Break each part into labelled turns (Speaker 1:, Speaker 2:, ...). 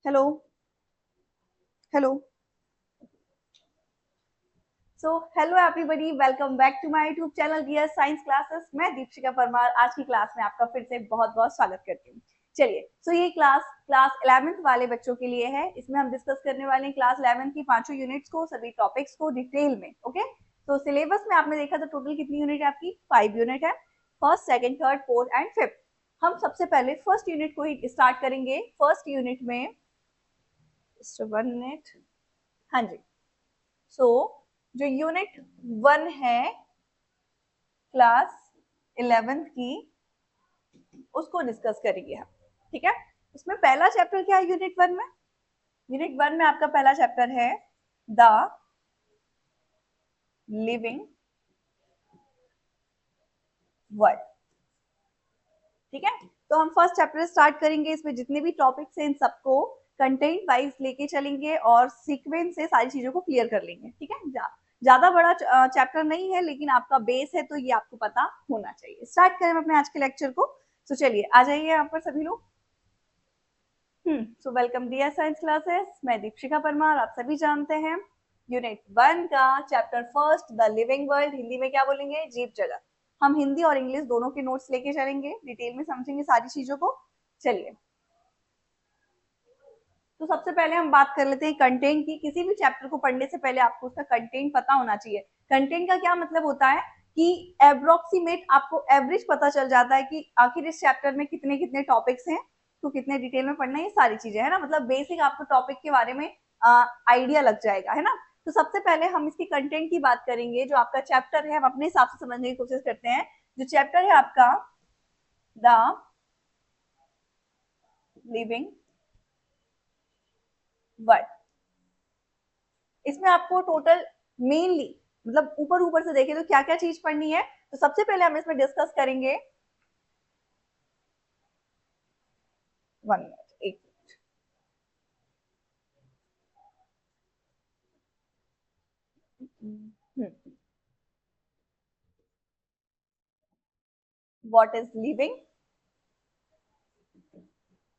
Speaker 1: Hello hello. So hello everybody, welcome back to my YouTube channel dear science classes. मैं दीपशिका परमार आज की class में आपका फिर से बहुत बहुत स्वागत करती हूँ। चलिए, ये क्लास 11th वाले बच्चों के लिए है। इसमें हम डिस्कस करने वाले हैं क्लास 11 की पांचों यूनिट्स को, सभी टॉपिक्स को डिटेल में। ओके, तो सिलेबस में आपने देखा तो टोटल कितनी यूनिट है आपकी? 5 यूनिट है, first second third fourth and fifth. हम सबसे पहले फर्स्ट यूनिट को ही स्टार्ट करेंगे। फर्स्ट यूनिट में 1 मिनट, हाँ जी। सो जो यूनिट 1 है क्लास 11th की, उसको डिस्कस करेंगे हम। ठीक है, उसमें पहला चैप्टर क्या है यूनिट 1 में? यूनिट 1 में आपका पहला चैप्टर है द लिविंग वर्ल्ड। ठीक है, तो हम फर्स्ट चैप्टर स्टार्ट करेंगे। इसमें जितने भी टॉपिक्स हैं इन सबको कंटेंट वाइज लेके चलेंगे और सीक्वेंस से सारी चीजों को क्लियर कर लेंगे। ठीक है, ज्यादा बड़ा चैप्टर नहीं है, लेकिन आपका बेस है तो ये आपको पता होना चाहिए। स्टार्ट करें अपने आज के लेक्चर को। तो चलिए आ जाइए यहाँ पर सभी लोग। So welcome dear science classes, मैं दीपशिका परमार। आप सभी जानते हैं यूनिट 1 का chapter first the living world, Hindi में क्या बोलेंगे? जीव जगत। हम हिंदी और इंग्लिश दोनों के नोट्स लेके चलेंगे, डिटेल में समझेंगे सारी चीजों को। चलिए, तो सबसे पहले हम बात कर लेते हैं कंटेंट की। किसी भी चैप्टर को पढ़ने से पहले आपको उसका कंटेंट पता होना चाहिए। कंटेंट का क्या मतलब होता है कि एप्रोक्सीमेट आपको एवरेज पता चल जाता है कि आखिर इस चैप्टर में कितने कितने टॉपिक्स हैं, तो कितने डिटेल में पढ़ना है, ये सारी चीजें है ना। मतलब बेसिक आपको टॉपिक के बारे में आइडिया लग जाएगा, है ना। तो सबसे पहले हम इसकी कंटेंट की बात करेंगे। जो आपका चैप्टर है हम अपने हिसाब से समझने की कोशिश करते हैं। जो चैप्टर है आपका द लिविंग वर्ल्ड, इसमें आपको टोटल मेनली मतलब ऊपर ऊपर से देखें तो क्या क्या चीज पढ़नी है। तो सबसे पहले हम इसमें डिस्कस करेंगे 1 मिनट, एक व्हाट इज लिविंग।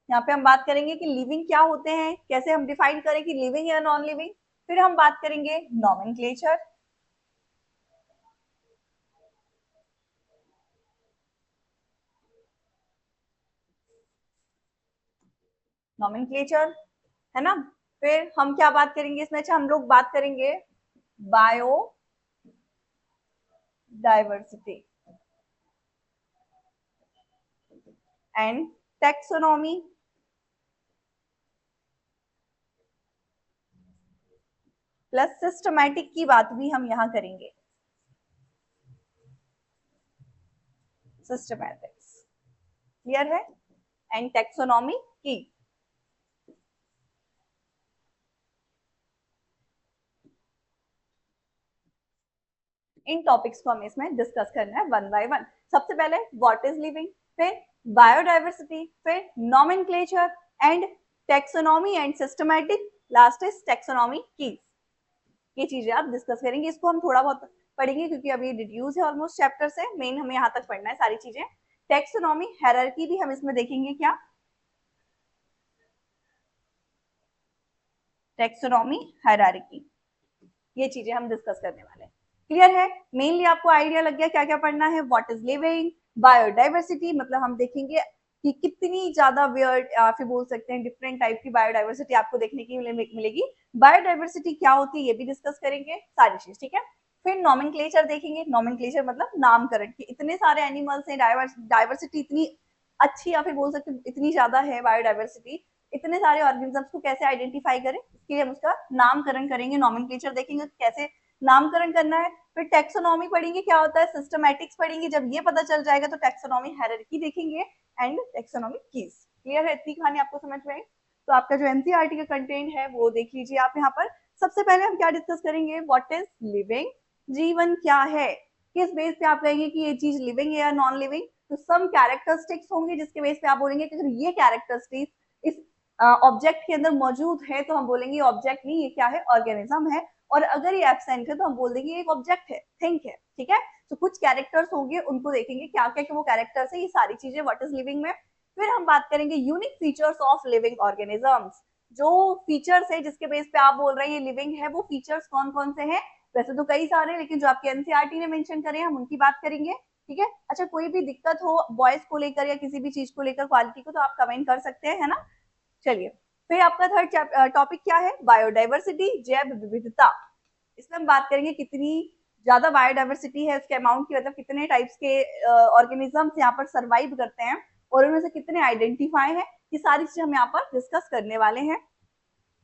Speaker 1: यहाँ पे हम बात करेंगे कि लिविंग क्या होते हैं, कैसे हम डिफाइन करें कि लिविंग या नॉन लिविंग। फिर हम बात करेंगे नॉमेनक्लेचर। नॉमेनक्लेचर, है ना। फिर हम क्या बात करेंगे इसमें? अच्छा, हम लोग बात करेंगे bio diversity and taxonomy. Plus systematic की बात भी हम यहाँ करेंगे, सिस्टमैटिक्स। क्लियर है? एंड टेक्सोनॉमी की। इन टॉपिक्स को हमें इसमें डिस्कस करना है वन बाय वन। सबसे पहले व्हाट इज लिविंग, फिर बायोडाइवर्सिटी, फिर nomenclature and taxonomy and systematic, last is taxonomy keys. ये चीजें आप डिस्कस करेंगे। इसको हम थोड़ा बहुत पढ़ेंगे क्योंकि अभी रिड्यूस है ऑलमोस्ट चैप्टर से। मेन हमें यहाँ तक पढ़ना है सारी चीजें। टेक्सोनॉमी हायरार्की भी हम इसमें देखेंगे। क्या टेक्सोनॉमी हायरार्की, ये चीजें हम डिस्कस करने वाले हैं। क्लियर है? मेनली आपको आइडिया लग गया क्या क्या पढ़ना है। व्हाट इज लिविंग, बायोडाइवर्सिटी, मतलब हम देखेंगे कि कितनी ज्यादा वियर्ड या फिर बोल सकते हैं डिफरेंट टाइप की बायोडाइवर्सिटी आपको देखने की मिलेगी। बायोडाइवर्सिटी क्या होती है ये भी डिस्कस करेंगे सारी चीज। ठीक है, फिर नॉमेनक्लेचर देखेंगे। नॉमेनक्लेचर मतलब नामकरण की, इतने सारे एनिमल्स हैं, डाइवर्सिटी इतनी अच्छी या फिर बोल सकते हैं इतनी ज्यादा है बायोडाइवर्सिटी, इतने सारे ऑर्गेनिजम्स को कैसे आइडेंटिफाई करें, इसके लिए हम उसका नामकरण करेंगे। नॉमेनक्लेचर देखेंगे कैसे नामकरण करना है। फिर टेक्सोनॉमी पढ़ेंगे, क्या होता है, सिस्टमैटिक्स पढ़ेंगे। जब ये पता चल जाएगा तो टेक्सोनॉमी हायरार्की देखेंगे एंड टेक्सोनॉमी कीज। क्लियर है? इतनी कहानी आपको समझ में आई? तो आपका जो एनसीईआरटी का कंटेंट है वो देख लीजिए आप यहाँ पर। सबसे पहले हम क्या डिस्कस करेंगे? व्हाट इज लिविंग, जीवन क्या है। किस बेस पे आप कहेंगे कि ये चीज लिविंग है या नॉन लिविंग? तो सम कैरेक्टरिस्टिक्स होंगे जिसके बेस पे आप बोलेंगे कि अगर ये कैरेक्टरिस्टिक्स इस ऑब्जेक्ट के अंदर मौजूद है तो हम बोलेंगे ऑब्जेक्ट नहीं, ये क्या है, ऑर्गेनिज्म है। और अगर ये एब्सेंट है तो हम बोल देंगे ये एक ऑब्जेक्ट है, थिंग है। ठीक है, तो कुछ कैरेक्टर्स होंगे, उनको देखेंगे क्या क्या वो कैरेक्टर्स है, ये सारी चीजें व्हाट इज लिविंग में। फिर हम बात करेंगे unique features of living organisms. जो फीचर्स है जिसके बेस पे आप बोल रहे हैं ये लिविंग है, वो फीचर्स कौन कौन से हैं। वैसे तो कई सारे हैं, लेकिन जो आपके एनसीईआरटी ने मेंशन करे हम उनकी बात करेंगे, ठीक है। अच्छा, कोई भी दिक्कत हो वॉइस को लेकर या किसी भी चीज को लेकर, क्वालिटी को, तो आप कमेंट कर सकते हैं, है ना। चलिए, फिर आपका थर्ड टॉपिक क्या है, बायोडाइवर्सिटी, जैव विविधता। इसमें हम बात करेंगे कितनी ज्यादा बायोडाइवर्सिटी है, उसके अमाउंट की, मतलब कितने टाइप्स के ऑर्गेनिजम्स यहाँ पर सर्वाइव करते हैं और उनमें से कितने आइडेंटिफाई है, ये सारी चीजें हम यहाँ पर डिस्कस करने वाले हैं।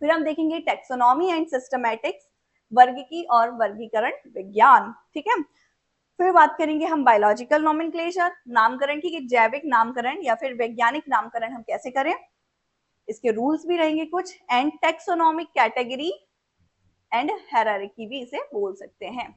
Speaker 1: फिर हम देखेंगे टेक्सोनॉमी एंड सिस्टमैटिक्स, वर्गीकी और वर्गीकरण विज्ञान, ठीक है। फिर बात करेंगे हम बायोलॉजिकल नोमेनक्लेचर, नामकरण, ठीक है, जैविक नामकरण या फिर वैज्ञानिक नामकरण हम कैसे करें, इसके रूल्स भी रहेंगे कुछ, and taxonomic category and hierarchy भी इसे बोल सकते हैं।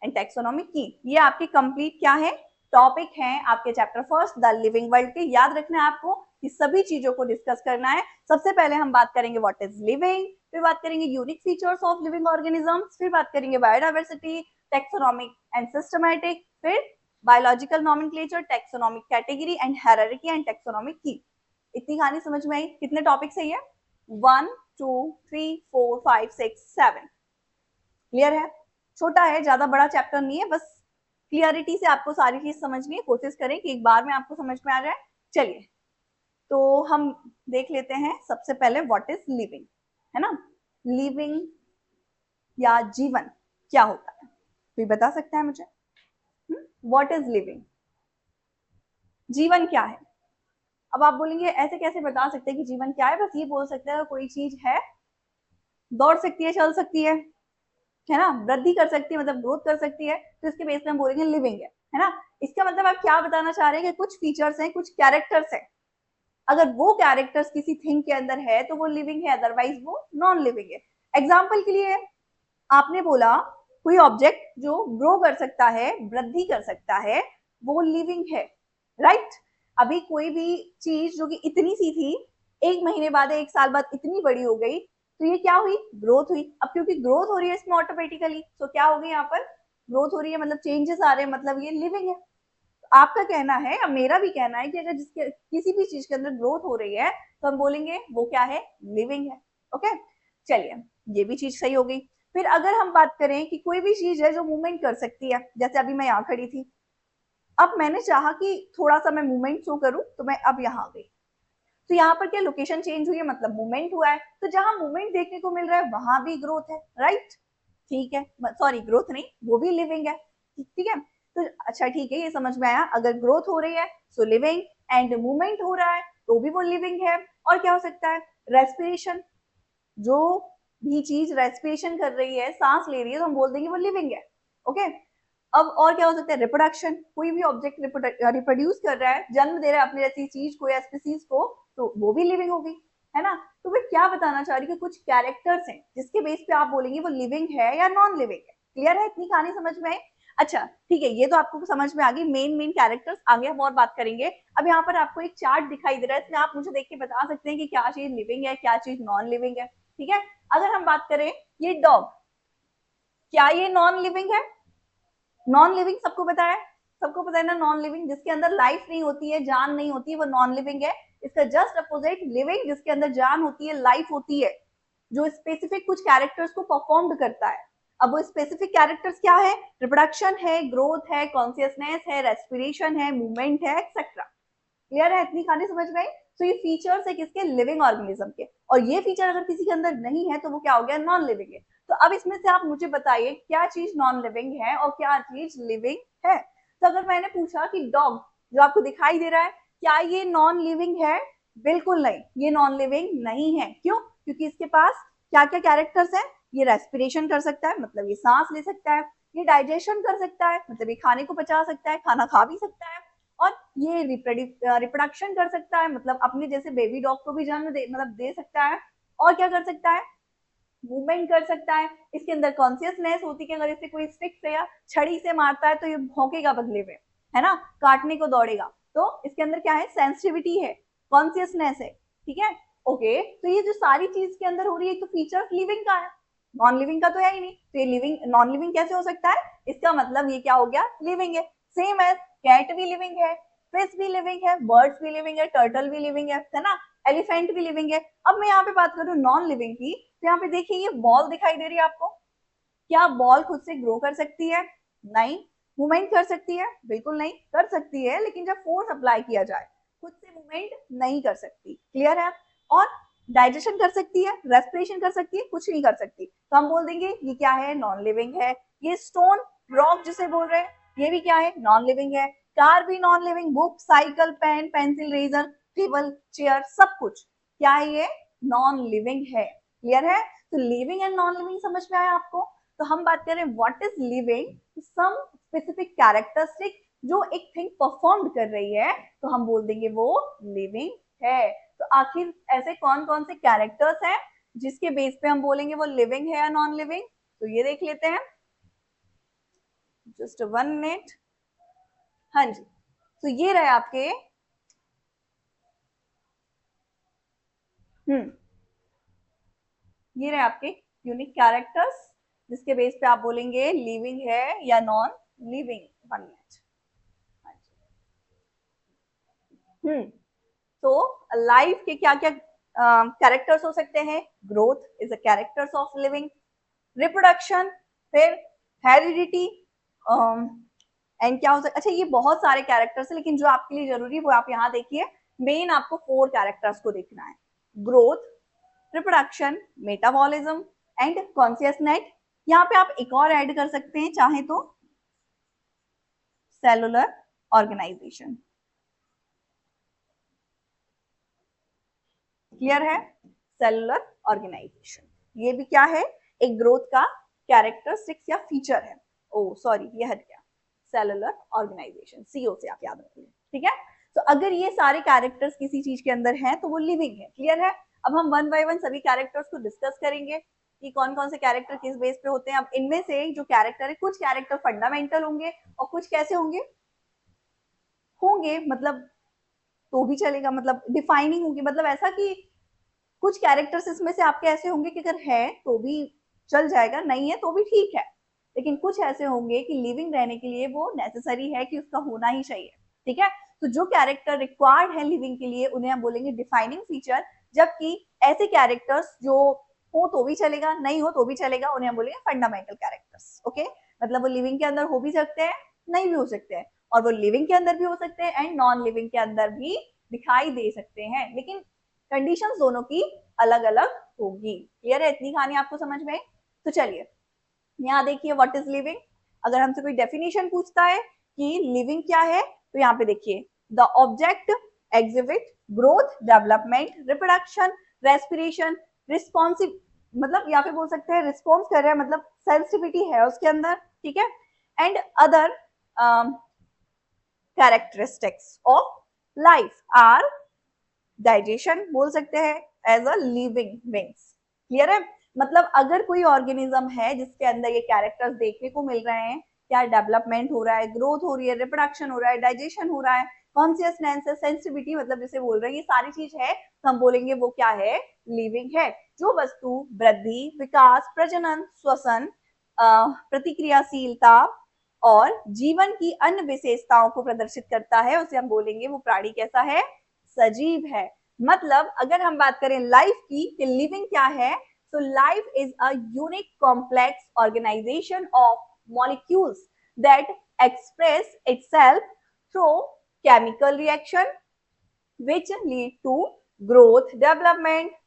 Speaker 1: एंड टैक्सोनॉमिक की ये आपकी कंप्लीट क्या है, टॉपिक है आपके chapter first the living world के। याद रखना है आपको कि सभी चीजों को डिस्कस करना है। सबसे पहले हम बात करेंगे व्हाट इज लिविंग, फिर बात करेंगे unique features of living organisms, फिर बात करेंगे बायोडाइवर्सिटी, टैक्सोनॉमिक एंड सिस्टमैटिक, फिर biological nomenclature, taxonomic category and hierarchy and taxonomic की। इतनी कहानी समझ में आई। कितने टॉपिक्स है ये, 1 2 3 4 5 6 7, क्लियर है। छोटा है, ज्यादा बड़ा चैप्टर नहीं है, बस क्लियरिटी से आपको सारी चीज समझनी है, कोशिश करें कि एक बार में आपको समझ में आ जाए। चलिए, तो हम देख लेते हैं सबसे पहले व्हाट इज लिविंग, है ना। लिविंग या जीवन क्या होता है, कोई बता सकता है मुझे, व्हाट इज लिविंग, जीवन क्या है। अब आप बोलेंगे ऐसे कैसे बता सकते हैं कि जीवन क्या है, बस ये बोल सकते हैं कोई चीज है, दौड़ सकती है, चल सकती है ना, वृद्धि कर सकती है, मतलब ग्रोथ कर सकती है, तो इसके बेस पे हम बोलेंगे लिविंग है ना। इसका मतलब आप क्या बताना चाह रहे हैं कि कुछ फीचर्स हैं, कुछ कैरेक्टर्स हैं, अगर वो कैरेक्टर्स किसी थिंग के अंदर है तो वो लिविंग है, अदरवाइज वो नॉन लिविंग है। एग्जाम्पल के लिए आपने बोला कोई ऑब्जेक्ट जो ग्रो कर सकता है, वृद्धि कर सकता है, वो लिविंग है, राइट। अभी कोई भी चीज जो कि इतनी सी थी, एक महीने बाद, एक साल बाद इतनी बड़ी हो गई, तो ये क्या हुई, ग्रोथ हुई। अब क्योंकि ग्रोथ हो रही है इसमें ऑटोमेटिकली, तो क्या हो गई, यहाँ पर ग्रोथ हो रही है, मतलब चेंजेस आ रहे हैं, मतलब ये लिविंग है। आपका कहना है, अब मेरा भी कहना है कि अगर जिसके किसी भी चीज के अंदर ग्रोथ हो रही है तो हम बोलेंगे वो क्या है, लिविंग है। ओके, चलिए, ये भी चीज सही हो गई। फिर अगर हम बात करें कि कोई भी चीज है जो मूवमेंट कर सकती है, जैसे अभी मैं यहाँ खड़ी थी, अब मैंने चाहा कि थोड़ा सा मैं मूवमेंट शो करूं, तो मैं अब यहाँ आ गई, तो यहाँ पर क्या लोकेशन चेंज हुई है, मतलब मूवमेंट हुआ है। तो जहां मूवमेंट देखने को मिल रहा है वहां भी ग्रोथ है, राइट, ठीक है, सॉरी ग्रोथ नहीं, वो भी लिविंग है, ठीक है। तो अच्छा, ठीक है, ये समझ में आया, अगर ग्रोथ हो रही है सो लिविंग, एंड मूवमेंट हो रहा है तो भी वो लिविंग है। और क्या हो सकता है, रेस्पिरेशन, जो भी चीज रेस्पिरेशन कर रही है, सांस ले रही है, तो हम बोल देंगे वो लिविंग है। ओके, अब और क्या हो सकता है, रिप्रोडक्शन, कोई भी ऑब्जेक्ट रिप्रोड्यूस कर रहा है, जन्म दे रहा है अपनी जैसी चीज को या स्पीसीज को, तो वो भी लिविंग होगी, है ना। तो मैं क्या बताना चाह रही हूँ कि कुछ कैरेक्टर्स हैं जिसके बेस पे आप बोलेंगे वो लिविंग है या नॉन लिविंग है। क्लियर है, इतनी कहानी समझ में आई। अच्छा, ठीक है, ये तो आपको समझ में आ गई मेन मेन कैरेक्टर्स। आगे हम और बात करेंगे। अब यहाँ पर आपको एक चार्ट दिखाई दे रहा है, इसमें आप मुझे देख के बता सकते हैं कि क्या चीज लिविंग है, क्या चीज नॉन लिविंग है, ठीक है। अगर हम बात करें, ये डॉग, क्या ये नॉन लिविंग है, नॉन लिविंग सबको पता है, सबको पता है ना, नॉन लिविंग जिसके अंदर लाइफ नहीं होती है, जान नहीं होती है, वो नॉन लिविंग है। इसका जस्ट अपोजिट लिविंग, जिसके अंदर जान होती है, लाइफ होती है, जो स्पेसिफिक कुछ कैरेक्टर्स को परफॉर्म करता है। अब वो स्पेसिफिक कैरेक्टर्स क्या है, रिप्रोडक्शन है, ग्रोथ है, कॉन्सियसनेस है, रेस्पिरेशन है, मूवमेंट है, एक्सेट्रा। क्लियर है, इतनी कहानी समझ में आई। तो ये फीचर्स है किसके, लिविंग ऑर्गेनिज्म के, और ये फीचर अगर किसी के अंदर नहीं है तो वो क्या हो गया, नॉन लिविंग है। तो अब इसमें से आप मुझे बताइए क्या चीज नॉन लिविंग है और क्या चीज लिविंग है। तो अगर मैंने पूछा कि डॉग जो आपको दिखाई दे रहा है, क्या ये नॉन लिविंग है, बिल्कुल नहीं, ये नॉन लिविंग नहीं है। क्यों, क्योंकि इसके पास क्या क्या कैरेक्टर्स हैं, ये रेस्पिरेशन कर सकता है, मतलब ये सांस ले सकता है, ये डाइजेशन कर सकता है, मतलब ये खाने को पचा सकता है, खाना खा भी सकता है, और ये रिप्रोडक्शन कर सकता है, मतलब अपने जैसे बेबी डॉग को भी जन्म दे, मतलब दे सकता है। और क्या कर सकता है, मूवमेंट कर सकता है। इसके अंदर कॉन्सियसनेस होती है कि अगर इसे कोई स्टिक से या छड़ी से मारता है तो ये भौंकेगा बदले में, है ना, काटने को दौड़ेगा। तो इसके अंदर क्या है, सेंसिटिविटी है, कॉन्सियसनेस है, ठीक है। ओके, तो ये जो सारी चीज के अंदर हो रही है तो फीचर लिविंग का है, नॉन लिविंग का तो है ही नहीं। तो ये लिविंग नॉन लिविंग कैसे हो सकता है, इसका मतलब ये क्या हो गया, लिविंग है। सेम एज कैट भी लिविंग है, फिश भी लिविंग है, बर्ड्स भी लिविंग है, टर्टल भी लिविंग है ना। एलिफेंट भी लिविंग है। अब मैं यहाँ पे बात करूँ नॉन लिविंग की, तो यहाँ पे देखिए ये बॉल दिखाई दे रही है आपको। क्या बॉल खुद से ग्रो कर सकती है? नहीं। मूवमेंट कर सकती है? बिल्कुल नहीं कर सकती है, लेकिन जब फोर्स अप्लाई किया जाए खुद से मूवमेंट नहीं कर सकती। क्लियर है? और डाइजेशन कर सकती है, रेस्पिरेशन कर सकती है? कुछ नहीं कर सकती। तो हम बोल देंगे ये क्या है? नॉन लिविंग है। ये स्टोन, रॉक जिसे बोल रहे हैं, ये भी क्या है? नॉन लिविंग है। कार भी non living, book, cycle, pen, pencil, razor, table, chair, सब कुछ क्या है? ये नॉन लिविंग है। क्लियर है? तो लिविंग एंड नॉन लिविंग समझ में आया आपको? तो हम बात करें what is living, some specific characteristic जो एक थिंग परफॉर्म कर रही है, तो हम बोल देंगे वो लिविंग है। तो आखिर ऐसे कौन कौन से कैरेक्टर्स हैं जिसके बेस पे हम बोलेंगे वो लिविंग है या नॉन लिविंग? तो ये देख लेते हैं, जस्ट 1 मिनट। हाँ जी, तो ये रहे आपके ये रहे आपके यूनिक कैरेक्टर्स जिसके बेस पे आप बोलेंगे लिविंग है या नॉन लिविंग। 1 मिनट। तो लाइफ के क्या क्या कैरेक्टर्स हो सकते हैं? Growth is a characters of living, reproduction, फिर हेरिडिटी, एंड क्या हो सकता? अच्छा, ये बहुत सारे कैरेक्टर्स है, लेकिन जो आपके लिए जरूरी वो आप यहाँ देखिए। मेन आपको 4 कैरेक्टर्स को देखना है, growth, reproduction, metabolism and consciousness. यहाँ पे आप एक और ऐड कर सकते हैं चाहे तो, सेलुलर ऑर्गेनाइजेशन। क्लियर है? सेलुलर ऑर्गेनाइजेशन ये भी क्या है? एक ग्रोथ का कैरेक्टरिस्टिक्स या फीचर है। ओ सॉरी, ये हट गया, सेलुलर ऑर्गेनाइजेशन, सीओ से आप याद रखिए। ठीक है? तो अगर ये सारे कैरेक्टर्स किसी चीज के अंदर हैं तो वो लिविंग है। क्लियर है? अब हम 1 बाय 1 सभी कैरेक्टर्स को डिस्कस करेंगे कि कौन कौन से कैरेक्टर किस बेस पे होते हैं। अब इनमें से जो कैरेक्टर है, कुछ कैरेक्टर फंडामेंटल होंगे और कुछ कैसे होंगे होंगे मतलब तो भी चलेगा, मतलब डिफाइनिंग होंगे, मतलब ऐसा कि कुछ कैरेक्टर्स इसमें से आपके ऐसे होंगे कि अगर है तो भी चल जाएगा, नहीं है तो भी ठीक है, लेकिन कुछ ऐसे होंगे कि लिविंग रहने के लिए वो नेसेसरी है कि उसका होना ही चाहिए। ठीक है? तो जो कैरेक्टर रिक्वायर्ड है लिविंग के लिए उन्हें हम बोलेंगे डिफाइनिंग फीचर, जबकि ऐसे कैरेक्टर्स जो हो तो भी चलेगा, नहीं हो तो भी चलेगा, उन्हें हम बोलेंगे फंडामेंटल कैरेक्टर्स। ओके? मतलब वो लिविंग के अंदर हो भी सकते हैं, नहीं भी हो सकते हैं, और वो लिविंग के अंदर भी हो सकते हैं एंड नॉन लिविंग के अंदर भी दिखाई दे सकते हैं, लेकिन कंडीशंस दोनों की अलग अलग होगी। क्लियर है? इतनी कहानी आपको समझ में? तो चलिए यहाँ देखिए व्हाट इज लिविंग। अगर हमसे कोई डेफिनेशन पूछता है कि लिविंग क्या है, तो यहाँ पे देखिए, the object exhibit growth, development, reproduction, respiration, responsive, मतलब यहाँ पे बोल सकते हैं रिस्पॉन्स कर रहा है, मतलब सेंसिटिविटी है उसके अंदर। ठीक है? And other characteristics of life are, digestion बोल सकते हैं as a living beings. Clear है? मतलब अगर कोई ऑर्गेनिज्म है जिसके अंदर ये कैरेक्टर्स देखने को मिल रहे हैं, क्या डेवलपमेंट हो रहा है, ग्रोथ हो रही है, रिप्रोडक्शन हो रहा है, डाइजेशन हो रहा है, कॉन्सियसनेस है, सेंसिटिविटी, मतलब जिसे बोल रहे हैं ये सारी चीज है, तो हम बोलेंगे वो क्या है? लिविंग है। जो वस्तु वृद्धि, विकास, प्रजनन, श्वसन, प्रतिक्रियाशीलता और जीवन की अन्य विशेषताओं को प्रदर्शित करता है उसे हम बोलेंगे वो प्राणी कैसा है? सजीव है। मतलब अगर हम बात करें लाइफ की कि लिविंग क्या है, so life is a unique complex organization of molecules that express itself through chemical reaction which lead to growth, development,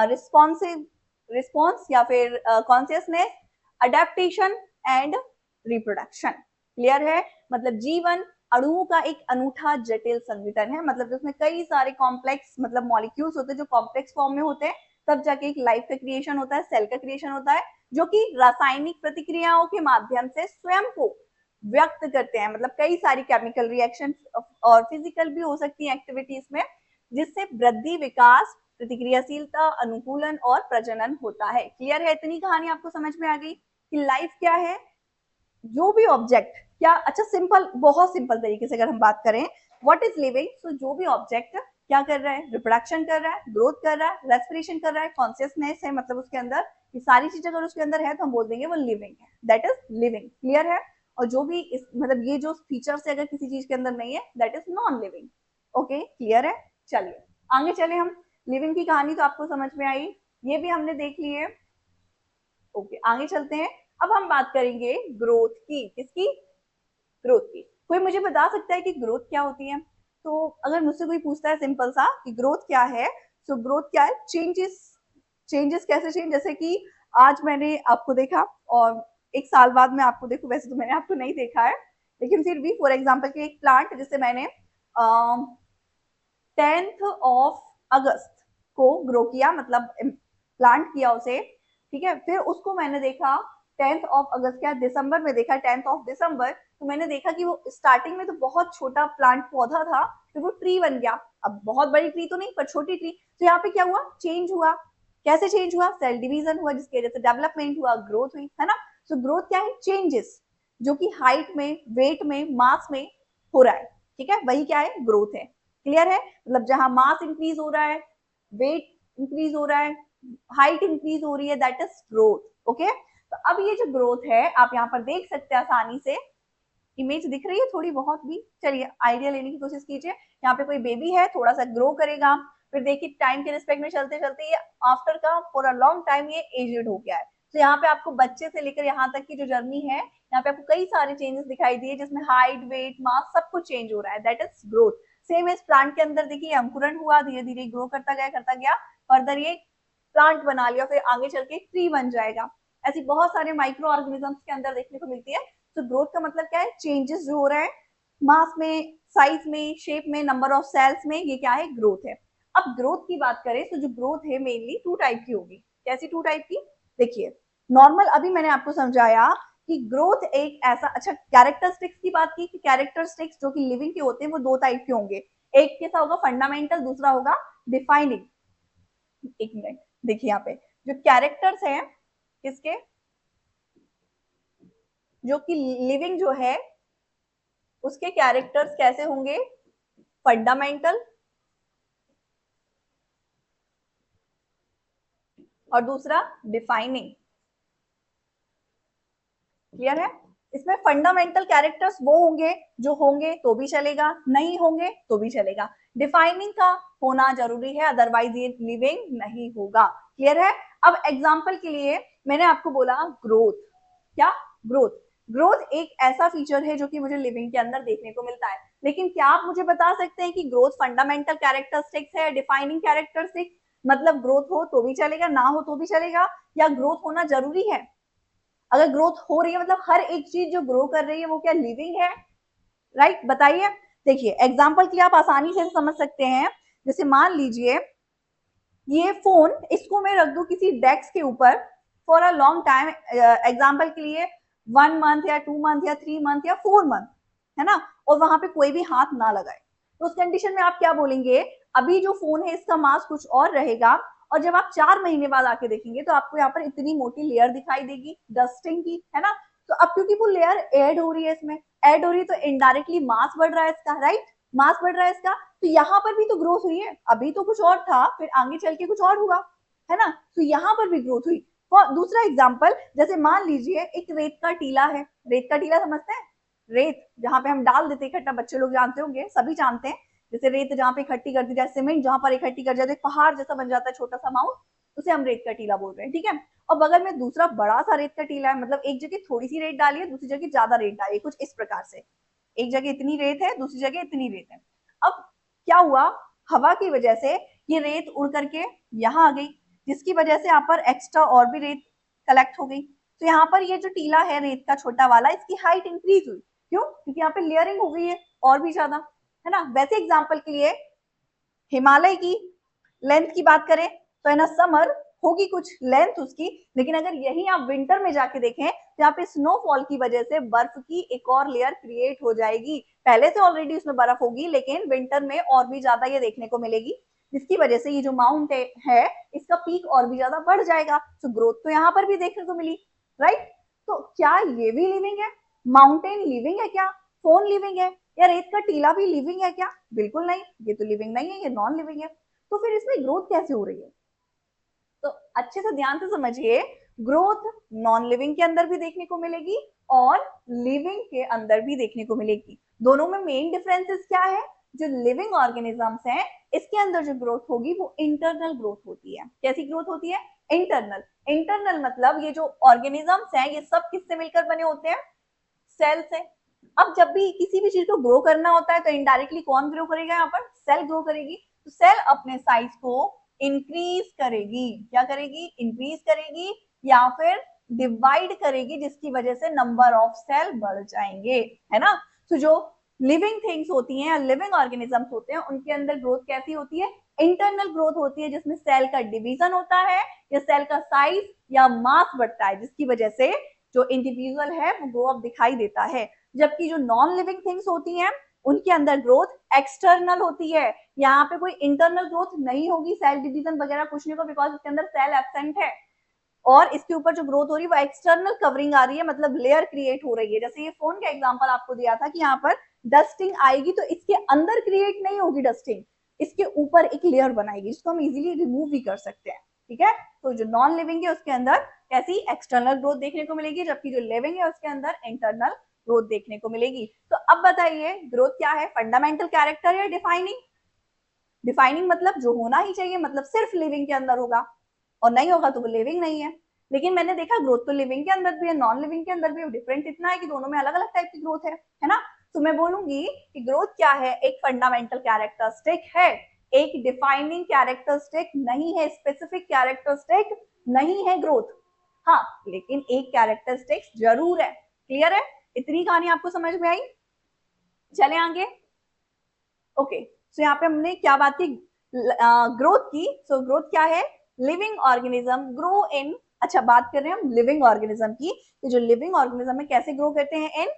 Speaker 1: responsive response या फिर consciousness, adaptation and reproduction। Clear है? मतलब जीवन अणुओं का एक अनूठा जटिल संगठन है, मतलब जिसमें कई सारे कॉम्प्लेक्स मतलब मॉलिक्यूल्स होते हैं जो कॉम्प्लेक्स फॉर्म में होते हैं, तब जाके एक लाइफ का क्रिएशन होता है, सेल का क्रिएशन होता है, जो कि रासायनिक प्रतिक्रियाओं के माध्यम से स्वयं को व्यक्त करते हैं। मतलब कई सारी केमिकल रिएक्शन और फिजिकल भी हो सकती है एक्टिविटीज में, जिससे वृद्धि, विकास, प्रतिक्रियाशीलता, अनुकूलन और प्रजनन होता है। क्लियर है? इतनी कहानी आपको समझ में आ गई कि लाइफ क्या है, जो भी ऑब्जेक्ट क्या, अच्छा सिंपल, बहुत सिंपल तरीके से अगर हम बात करें व्हाट इज लिविंग, तो जो भी ऑब्जेक्ट क्या कर रहा है? रिप्रोडक्शन कर रहा है, ग्रोथ कर रहा है, रेस्पिरेशन कर रहा है, कॉन्शियसनेस है, मतलब उसके अंदर ये सारी चीजें अगर उसके अंदर है तो हम बोल देंगे वो लिविंग है, दैट इज लिविंग। क्लियर है? और जो भी इस मतलब ये जो फीचर्स है अगर किसी चीज के अंदर नहीं है, that is non living. Okay? Clear है? चलिए आगे चले हम। लिविंग की कहानी तो आपको समझ में आई, ये भी हमने देख ली है। ओके, आगे चलते हैं। अब हम बात करेंगे ग्रोथ की। किसकी? ग्रोथ की। कोई मुझे बता सकता है कि ग्रोथ क्या होती है? तो अगर मुझसे कोई पूछता है सिंपल सा कि ग्रोथ क्या है, तो ग्रोथ क्या है? चेंजेस। चेंजेस कैसे चेंज? जैसे कि आज मैंने आपको देखा और एक साल बाद मैं आपको देखूं, वैसे तो मैंने आपको नहीं देखा है, लेकिन फिर भी फॉर एग्जाम्पल की एक प्लांट जिसे मैंने 10th ऑफ अगस्त को ग्रो किया, मतलब प्लांट किया उसे, ठीक है, फिर उसको मैंने देखा 10th ऑफ अगस्त, क्या दिसंबर में देखा, 10th ऑफ दिसंबर, तो मैंने देखा कि वो स्टार्टिंग में तो बहुत छोटा प्लांट पौधा था, फिर वो ट्री बन गया। अब बहुत बड़ी ट्री तो नहीं, पर छोटी ट्री। तो यहाँ पे क्या हुआ? चेंज हुआ। कैसे चेंज हुआ? सेल डिवीजन हुआ, जिसकी वजह से डेवलपमेंट हुआ, ग्रोथ हुई, है ना। तो ग्रोथ क्या है? चेंजेस, जो कि हाइट में, वेट में, मास में हो रहा है, ठीक है, वही क्या है? ग्रोथ है। क्लियर है? मतलब जहां मास इंक्रीज हो रहा है, वेट इंक्रीज हो रहा है, हाइट इंक्रीज हो रही है, दैट इज ग्रोथ। ओके, तो अब ये जो ग्रोथ है आप यहाँ पर देख सकते हैं आसानी से, इमेज दिख रही है थोड़ी बहुत भी, चलिए आइडिया लेने की कोशिश कीजिए। यहाँ पे कोई बेबी है, थोड़ा सा ग्रो करेगा, फिर देखिए टाइम के रिस्पेक्ट में चलते चलते ये आफ्टर का फॉर अ लॉन्ग टाइम ये एजेड हो गया है। तो यहाँ पे आपको बच्चे से लेकर यहाँ तक की जो जर्नी है, यहाँ पे आपको कई सारे चेंजेस दिखाई दिए, जिसमें हाइट, वेट, मास सब कुछ चेंज हो रहा है, दैट इज ग्रोथ। सेम इस प्लांट के अंदर देखिए अंकुरण हुआ, धीरे धीरे ग्रो करता गया, फर्दर ये प्लांट बना लिया, फिर आगे चल के ट्री बन जाएगा। ऐसी बहुत सारे माइक्रो ऑर्गेनिजम्स के अंदर देखने को मिलती है। तो ग्रोथ का मतलब क्या है? चेंजेस जो हो रहा है मास में, साइज में, शेप में, नंबर ऑफ सेल्स में, ये क्या है? ग्रोथ है। अब ग्रोथ की बात करें तो जो ग्रोथ है मेनली टू टाइप की होगी। कैसी टू टाइप की? देखिए, नॉर्मल अभी मैंने आपको समझाया कि ग्रोथ एक ऐसा, अच्छा कैरेक्टरिस्टिक्स की बात की कि कैरेक्टरिस्टिक्स जो कि लिविंग के होते हैं वो दो टाइप के होंगे। एक कैसा होगा? फंडामेंटल, दूसरा होगा डिफाइनिंग। एक मिनट, देखिए यहाँ पे जो कैरेक्टर्स हैं किसके, जो कि लिविंग जो है उसके कैरेक्टर्स कैसे होंगे? फंडामेंटल, और दूसरा डिफाइनिंग। क्लियर है? इसमें फंडामेंटल कैरेक्टर्स वो होंगे जो होंगे तो भी चलेगा, नहीं होंगे तो भी चलेगा। डिफाइनिंग का होना जरूरी है, अदरवाइज ये लिविंग नहीं होगा। क्लियर है? अब एग्जांपल के लिए मैंने आपको बोला ग्रोथ। क्या? ग्रोथ। ग्रोथ एक ऐसा फीचर है जो कि मुझे लिविंग के अंदर देखने को मिलता है, लेकिन क्या आप मुझे बता सकते हैं कि ग्रोथ फंडामेंटल कैरेक्टरिस्टिक्स है, डिफाइनिंग कैरेक्टरिस्टिक्स, मतलब ग्रोथ हो तो भी चलेगा, ना हो तो भी चलेगा, या ग्रोथ होना जरूरी है? अगर ग्रोथ हो रही है मतलब हर एक चीज जो ग्रो कर रही है वो क्या लिविंग है? राइट, बताइए। देखिए एग्जाम्पल के लिए आप आसानी से समझ सकते हैं, जैसे मान लीजिए ये फोन, इसको मैं रख दूं किसी डेस्क के ऊपर for a long time, example के लिए 1 मंथ या 2 मंथ या 3 मंथ या 4 मंथ, है ना, और वहां पे कोई भी हाथ ना लगाए, तो उस कंडीशन में आप क्या बोलेंगे? अभी जो फोन है इसका मास कुछ और रहेगा, और जब आप 4 महीने बाद आके देखेंगे तो आपको यहाँ पर इतनी मोटी लेयर दिखाई देगी डस्टिंग की, है ना। तो अब क्योंकि वो लेयर ऐड हो रही है, इसमें ऐड हो रही है, तो इनडायरेक्टली मास बढ़ रहा है इसका, राइट, मास बढ़ रहा है इसका। तो यहाँ पर भी तो ग्रोथ हुई है, अभी तो कुछ और था, फिर आगे चल के कुछ और हुआ, है ना। तो यहाँ पर भी ग्रोथ हुई। और दूसरा एग्जाम्पल, जैसे मान लीजिए एक रेत का टीला है, रेत का टीला समझते हैं? रेत जहाँ पे हम डाल देते इकट्ठा, बच्चे लोग जानते होंगे, सभी जानते हैं, जैसे रेत जहाँ पे इकट्ठी कर दी जाए, सीमेंट जहाँ पर इकट्ठी कर जाए, पहाड़ जैसा बन जाता है छोटा सा अमाउंट, उसे हम रेत का टीला बोल रहे हैं, ठीक है। और बगल में दूसरा बड़ा सा रेत का टीला है, मतलब एक जगह थोड़ी सी रेत डाली है, दूसरी जगह ज्यादा रेत डाली है, कुछ इस प्रकार से, एक जगह इतनी रेत है, दूसरी जगह इतनी रेत है। अब क्या हुआ? हवा की वजह से ये रेत उड़ करके यहाँ आ गई, जिसकी वजह से यहाँ पर एक्स्ट्रा और भी रेत कलेक्ट हो गई। तो यहाँ पर ये जो टीला है रेत का छोटा वाला, इसकी हाइट इंक्रीज हुई, क्यों? क्योंकि यहाँ पे लेयरिंग हो गई है और भी ज्यादा, है ना। वैसे एग्जाम्पल के लिए हिमालय की लेंथ की बात करें तो है ना, समर होगी कुछ लेंथ उसकी, लेकिन अगर यही आप विंटर में जाके देखें तो यहाँ पे स्नोफॉल की वजह से बर्फ की एक और लेयर क्रिएट हो जाएगी। पहले से ऑलरेडी उसमें बर्फ होगी, लेकिन विंटर में और भी ज्यादा ये देखने को मिलेगी, जिसकी वजह से ये जो माउंट है इसका पीक और भी ज्यादा बढ़ जाएगा। तो ग्रोथ तो यहाँ पर भी देखने को मिली, राइट। तो क्या ये भी लिविंग है? माउंटेन लिविंग है क्या? फोन लिविंग है? या रेत का टीला भी लिविंग है क्या? बिल्कुल नहीं, ये तो लिविंग नहीं है, ये नॉन लिविंग है। तो फिर इसमें ग्रोथ कैसे हो रही है? तो अच्छे से ध्यान से समझिए, ग्रोथ नॉन लिविंग के अंदर भी देखने को मिलेगी और लिविंग के अंदर भी देखने को मिलेगी। दोनों में मेन डिफरेंसेस क्या है? जो लिविंग ऑर्गेनिजम्स हैं इसके अंदर जो ग्रोथ होगी वो इंटरनल ग्रोथ होती है। कैसी ग्रोथ होती है? इंटरनल। इंटरनल मतलब ये जो ऑर्गेनिजम्स हैं ये सब किससे मिलकर बने होते हैं? सेल से। अब जब भी किसी भी चीज को ग्रो करना होता है तो इनडायरेक्टली कौन ग्रो करेगा? यहाँ पर सेल ग्रो करेगी। तो सेल अपने साइज को इंक्रीज करेगी। क्या करेगी? इंक्रीज करेगी या फिर डिवाइड करेगी, जिसकी वजह से नंबर ऑफ सेल बढ़ जाएंगे, है ना। तो जो लिविंग थिंग्स होती हैं, लिविंग ऑर्गेनिजम्स होते हैं, उनके अंदर ग्रोथ कैसी होती है? इंटरनल ग्रोथ होती है, जिसमें सेल का डिवीजन होता है या सेल का साइज या मास बढ़ता है, जिसकी वजह से जो इंडिविजुअल है वो ग्रो अप दिखाई देता है। जबकि जो नॉन लिविंग थिंग्स होती हैं उनके अंदर ग्रोथ एक्सटर्नल होती है। यहाँ पे कोई इंटरनल ग्रोथ नहीं होगी, सेल डिवीजन वगैरह कुछ नहीं होगा, बिकॉज इसके अंदर सेल एब्सेंट है। और इसके ऊपर जो ग्रोथ हो रही है वो एक्सटर्नल कवरिंग आ रही है, मतलब लेयर क्रिएट हो रही है। जैसे ये फोन का एग्जांपल आपको दिया था कि यहाँ पर डस्टिंग आएगी तो इसके अंदर क्रिएट नहीं होगी डस्टिंग, इसके ऊपर एक लेयर बनाएगी जिसको हम इजीली रिमूव भी कर सकते हैं। ठीक है, तो जो नॉन लिविंग है उसके अंदर कैसी एक्सटर्नल ग्रोथ देखने को मिलेगी, जबकि जो लिविंग है उसके अंदर इंटरनल ग्रोथ देखने को मिलेगी। तो अब बताइए ग्रोथ क्या है? फंडामेंटल कैरेक्टर या डिफाइनिंग? डिफाइनिंग मतलब जो होना ही चाहिए, मतलब सिर्फ लिविंग के अंदर होगा, और नहीं होगा तो वो लिविंग नहीं है। लेकिन मैंने देखा ग्रोथ तो लिविंग के अंदर भी है, नॉन लिविंग के अंदर भी है। डिफरेंट इतना है कि दोनों में अलग अलग टाइप की ग्रोथ है ना। तो मैं बोलूंगी कि ग्रोथ क्या है? एक फंडामेंटल कैरेक्टरिस्टिक है, एक डिफाइनिंग कैरेक्टरिस्टिक नहीं है, स्पेसिफिक कैरेक्टरिस्टिक नहीं है ग्रोथ। हाँ, लेकिन एक कैरेक्टरिस्टिक जरूर है। क्लियर है? इतनी कहानी आपको समझ में आई? चले आगे। ओके, सो यहाँ पे हमने क्या बात की? ग्रोथ की। सो ग्रोथ क्या है? लिविंग ऑर्गेनिज्म ग्रो इन, अच्छा बात कर रहे हैं हम लिविंग ऑर्गेनिज्म की। तो जो लिविंग ऑर्गेनिज्म है कैसे ग्रो करते हैं? इन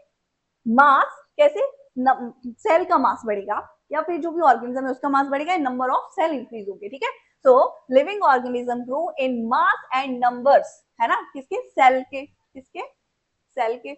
Speaker 1: मास। कैसे? सेल का मास बढ़ेगा या फिर जो भी ऑर्गेनिज्म है उसका मास बढ़ेगा, नंबर ऑफ सेल इंक्रीज होंगे। ठीक है, so living organism grow in mass and numbers, है ना। किसके? सेल के। किसके? सेल के।